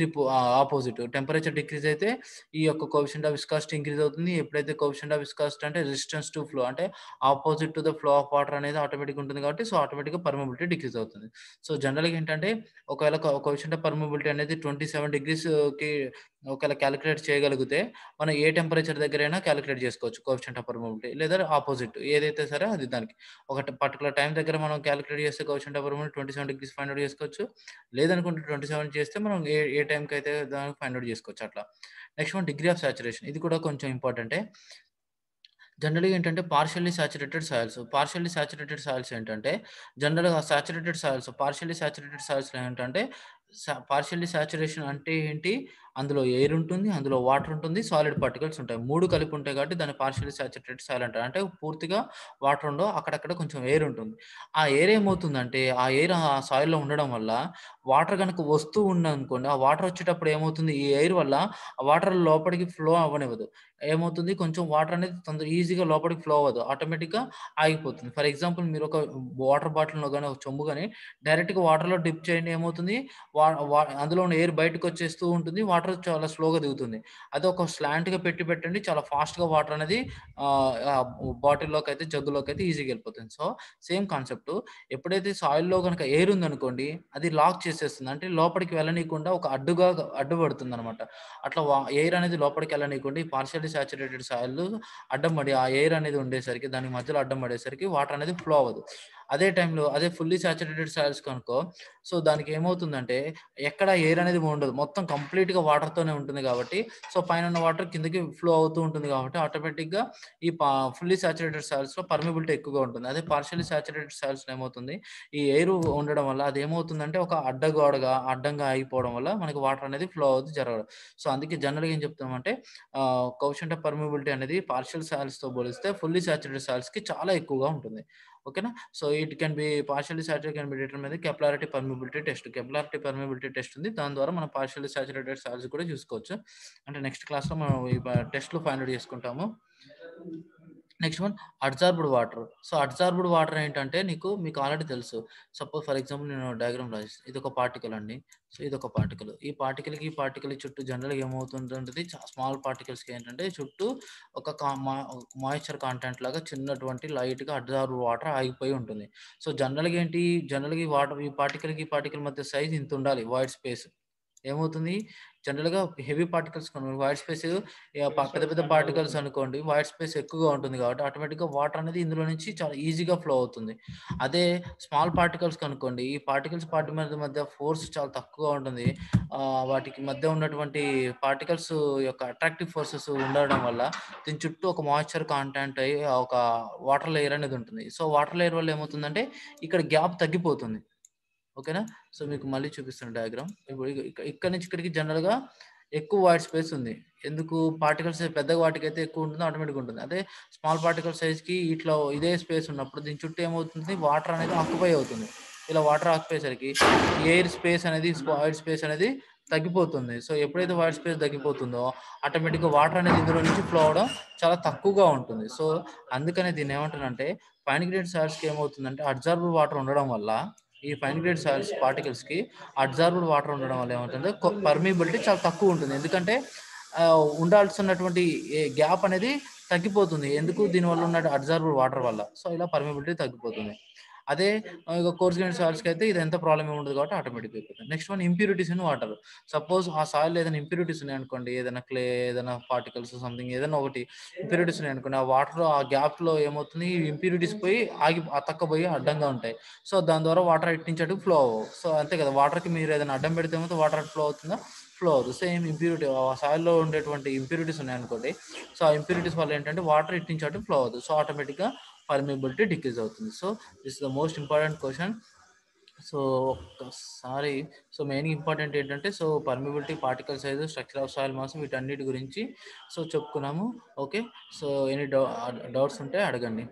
ఆపోజిట్ టెంపరేచర్ డిక్రీజ్ అయితే ఈ యొక్క కోఎఫిషియంట్ ఆఫ్ విస్కాసిటీ ఇంక్రీజ్ అవుతుంది. ఎప్పుడైతే కోఎఫిషియంట్ ఆఫ్ విస్కాసిటీ అంటే రెసిస్టెన్స్ టు ఫ్లో అంటే opposite to the flow of water అనేది ఆటోమేటిక్‌గా ఉంటుంది కాబట్టి, సో, ఆటోమేటిక్‌గా పర్మియబిలిటీ డిక్రీజ్ అవుతుంది. సో, జనరల్‌గా ఏంటంటే ఒకవేళ కోఎఫిషియంట్ ఆఫ్ పర్మియబిలిటీ అనేది 27 డిగ్రీస్‌కి ఒకవేళ కాలిక్యులేట్ చేయగలిగితే, మనం ఏ టెంపరేచర్ దగ్గరైనా కాలిక్యులేట్ చేసుకోవచ్చు కోఎఫిషియంట్ ఆఫ్ పర్మియబిలిటీ. లేదా అపోజిట్ ఏదైతే సరే అది దానికి. ఒక పర్టిక్యులర్ టైమ్ దగ్గర మనం కాలిక్యులేట్ చేస్తే coefficient of permeability 27 degrees find out చేసుకోవచ్చు. లేదనుకుంటే 27 చేస్తే మనం ఏ ఏ టైమ్‌కైతే దానికి ఫైండ్ ఔట్ చేసుకోవచ్చు అట్లా. Next one degree of saturation. ఇది కూడా కొంచెం ఇంపార్టెంటే. జనరల్‌గా ఏంటంటే పార్షియల్లీ సాచురేటెడ్ సాయిల్స్ ఏంటంటే జనరల్‌గా పార్షియల్లీ సాచురేటెడ్ సాయిల్స్‌లో ఏంటంటే పార్షియల్లీ సాచురేషన్ అంటే ఏంటి? అందులో ఎయిర్ ఉంటుంది, అందులో వాటర్ ఉంటుంది, సాలిడ్ పార్టికల్స్ ఉంటాయి. 3 కలిపి ఉంటాయి కాబట్టి దాన్ని పార్షియల్లీ సాచురేటెడ్ సాయిల్ అంటారు. అంటే పూర్తిగా వాటర్ ఉండవు. అక్కడక్కడ కొంచెం ఎయిర్ ఉంటుంది. ఆ ఎయిర్ ఏమవుతుందంటే ఆ ఎయిర్ ఆ సాయిల్‌లో ఉండడం వల్ల వాటర్ గనుక వస్తూ ఉందనుకోండి, ఆ వాటర్ వచ్చేటప్పుడు ఏమవుతుంది? ఈ ఎయిర్ వల్ల ఆ వాటర్ లోపలికి ఫ్లో అవ్వనివ్వదు. ఏమవుతుంది కొంచెం వాటర్ అనేది ఈజీగా లోపలికి ఫ్లో అవ్వదు. ఆటోమేటిక్‌గా ఆగిపోతుంది. ఫర్ ఎగ్జాంపుల్ మీరు ఒక వాటర్ బాటిల్‌లో గాని, ఒక చెంబు గాని డైరెక్ట్‌గా వాటర్‌లో డిప్ చేయండి ఏమవుతుంది? వా వా అందులో ఉన్న ఎయిర్ బయటకొచ్చేస్తూ ఉంటుంది. వాటర్ చాలా స్లోగా దిగుతుంది. అదే ఒక స్లాంట్‌గా పెట్టండి చాలా ఫాస్ట్‌గా వాటర్ అనేది బాటిల్‌లోకైతే, జగ్గులోకైతే ఈజీగా ఎళ్ళిపోతుంది. సో, సేమ్ కాన్సెప్ట్ ఎప్పుడైతే సాయిల్‌లో గనుక ఎయిర్ ఉందనుకోండి, అది లాక్ చేసేస్తుంది. అంటే లోపలికి వెళ్ళనీయకుండా ఒక అడ్డుపడుతుందనమాట. అట్లా ఎయిర్ అనేది లోపలికి వెళ్ళనీయకుండా ఈ పార్షియల్లీ సాచురేటెడ్ సాయిల్ అడ్డం పడి, ఆ ఎయిర్ అనేది ఉండేసరికి దానికి మధ్యలో అడ్డం పడేసరికి వాటర్ అనేది ఫ్లో అవ్వదు. అదే టైంలో అదే ఫుల్లీ సాచురేటెడ్ సాయిల్స్ కనుకో, సో, దానికి ఏమవుతుందంటే ఎక్కడ ఎయిర్ అనేది ఉండదు. మొత్తం కంప్లీట్‌గా వాటర్‌తోనే ఉంటుంది కాబట్టి, సో, పైనున్న వాటర్ కిందకి ఫ్లో అవుతూ ఉంటుంది కాబట్టి ఆటోమేటిక్‌గా ఈ ఫుల్లీ సాచురేటెడ్ సాయిల్స్‌లో పర్మియబిలిటీ ఎక్కువగా ఉంటుంది. అదే పార్షియల్లీ సాచురేటెడ్ సాయిల్స్‌లో ఏమవుతుంది, ఈ ఎయిర్ ఉండడం వల్ల అదేమవుతుందంటే ఒక అడ్డంగా ఆగిపోవడం వల్ల మనకి వాటర్ అనేది ఫ్లో అవుతూ జరగదు. సో, అందుకే జనరల్‌గా ఏం చెప్తామంటే కోఎఫిషియంట్ ఆఫ్ పర్మియబిలిటీ అనేది పార్షియల్ సాయిల్స్‌తో పోలిస్తే ఫుల్లీ సాచురేటెడ్ సాయిల్స్‌కి చాలా ఎక్కువగా ఉంటుంది. ఓకేనా? So, it can be partially saturated can be determined by capillary permeability test. Capillary permeability test ఉంది. దాని ద్వారా మనం పార్షియల్లీ సాచురేటెడ్ సాయిల్స్ కూడా చూసుకోవచ్చు. అంటే నెక్స్ట్ క్లాస్‌లో మనం ఈ టెస్ట్‌లు ఫైండ్ ఔట్ చేసుకుంటాము. Next one adsorbed water. So, adsorbed water ఏంటంటే మీకు ఆల్రెడీ తెలుసు. సపోజ్ ఫర్ ఎగ్జాంపుల్ నేను డయాగ్రామ్ రాసిస్తా. ఇదొక పార్టికల్ అండి. సో, ఇదొక పార్టికల్. ఈ పార్టికల్ చుట్టూ జనరల్‌గా ఏమవుతుంటుంటది స్మాల్ పార్టికల్స్‌కి ఏంటంటే చుట్టూ ఒక మాయిశ్చర్ కంటెంట్ లాగా చిన్నటువంటి లైట్‌గా అడ్సార్బ్డ్ వాటర్ ఆగిపోయి ఉంటుంది. సో, జనరల్‌గా ఈ పార్టికల్ మధ్య సైజ్ ఇంతుండాలి వైడ్ స్పేస్. ఏమవుతుంది? జనరల్‌గా హెవీ పార్టికల్స్ వైడ్ స్పేస్ పెద్ద పెద్ద పార్టికల్స్ అనుకోండి వైడ్ స్పేస్ ఎక్కువగా ఉంటుంది కాబట్టి ఆటోమేటిక్‌గా వాటర్ అనేది ఇందులో నుంచి చాలా ఈజీగా ఫ్లో అవుతుంది. అదే స్మాల్ పార్టికల్స్ కనుకోండి ఈ మధ్య ఫోర్స్ చాలా తక్కువగా ఉంటుంది. వాటికి మధ్య ఉన్నటువంటి పార్టికల్స్ యొక్క అట్రాక్టివ్ ఫోర్సెస్ ఉండడం వల్ల దీని చుట్టూ ఒక మాయిశ్చర్ కాంటెంట్ అయ్యి ఒక వాటర్ లేయర్ అనేది ఉంటుంది. సో, వాటర్ లేయర్ వల్ల ఏమవుతుందంటే ఇక్కడ గ్యాప్ తగ్గిపోతుంది. ఓకేనా. సో మీకు మళ్ళీ చూపిస్తాను డయాగ్రామ్. ఇప్పుడు ఇక్కడ నుంచి ఇక్కడికి జనరల్‌గా ఎక్కువ వైట్ స్పేస్ ఉంది. ఎందుకు పార్టికల్స్ పెద్ద వాటికైతే ఎక్కువ ఉంటుంది, ఆటోమేటిక్‌గా ఉంటుంది. అదే స్మాల్ పార్టికల్ సైజ్‌కి ఇట్లా ఇదే స్పేస్ ఉన్నప్పుడు దీని చుట్టూ ఏమవుతుంది, వాటర్ అనేది ఆక్యుపై అవుతుంది. ఇలా వాటర్ ఆక్యుపై అయ్యేసరికి ఎయిర్ స్పేస్ అనేది వైట్ స్పేస్ అనేది తగ్గిపోతుంది. సో ఎప్పుడైతే వైట్ స్పేస్ తగ్గిపోతుందో ఆటోమేటిక్‌గా వాటర్ అనేది ఇందులో నుంచి ఫ్లో అవ్వడం చాలా తక్కువగా ఉంటుంది. సో అందుకనే దీన్ని ఏమంటారంటే ఫైన్ గ్రెయిన్ సాయిల్స్‌కి ఏమవుతుందంటే అబ్జార్బ్డ్ వాటర్ ఉండడం వల్ల ఈ ఫైన్ గ్రెయిన్ సాయిల్స్ పార్టికల్స్‌కి అబ్జార్బ్డ్ వాటర్ ఉండడం వల్ల ఏమవుతుందంటే పర్మియబిలిటీ చాలా తక్కువ ఉంటుంది. ఎందుకంటే ఉండాల్సినటువంటి గ్యాప్ అనేది తగ్గిపోతుంది. ఎందుకు దీనివల్ల ఉన్న అబ్జార్బ్డ్ వాటర్ వల్ల. సో ఇలా పర్మియబిలిటీ తగ్గిపోతుంది. అదే ఇక కోర్స్ గ్రెయిన్ సాయిల్స్‌కి అయితే ఇది ఎంత ప్రాబ్లమ్ ఏమి ఉండదు కాబట్టి ఆటోమేటిక్‌గా అయిపోతుంది. Next one impurities in water. Suppose ఆ సాయిల్‌లో ఏదైనా ఇంప్యూరిటీస్ ఉన్నాయనుకోండి, ఏదైనా క్లే, ఏదైనా పార్టికల్స్ సంథింగ్ ఏదైనా ఒకటి ఇంప్యూరిటీస్ ఉన్నాయనుకోండి, ఆ వాటర్‌లో ఆ గ్యాప్‌లో ఏమవుతుంది, ఈ ఇంప్యూరిటీస్ పోయి అతక్కపోయి అడ్డంగా ఉంటాయి. సో దాని ద్వారా వాటర్ ఇటు నుంచి అటుకు ఫ్లో అవ్వవు. సో అంతే కదా! వాటర్‌కి మీరు ఏదైనా అడ్డం పెడితే ఏమవుతుంది, వాటర్ అటు ఫ్లో అవుతుందా? ఫ్లో అవ్వదు. సేమ్ ఇంప్యూరిటీ సాయిల్‌లో ఉండేటువంటి ఇంప్యూరిటీస్ ఉన్నాయనుకోండి, సో ఆ ఇంప్యూరిటీస్ వల్ల ఏంటంటే వాటర్ ఇటు నుంచి అటు ఫ్లో అవ్వదు. సో ఆటోమేటిక్‌గా పర్మియబిలిటీ డిక్రీజ్ అవుతుంది. So this is the most important question. So ఒక్కసారి సో మెయిన్ ఇంపార్టెంట్ ఏంటంటే so permeability, particle size, structure of soil mass వీటన్నిటి గురించి సో చెప్పుకున్నాము. ఓకే. సో ఎనీ డౌట్స్ ఉంటే అడగండి.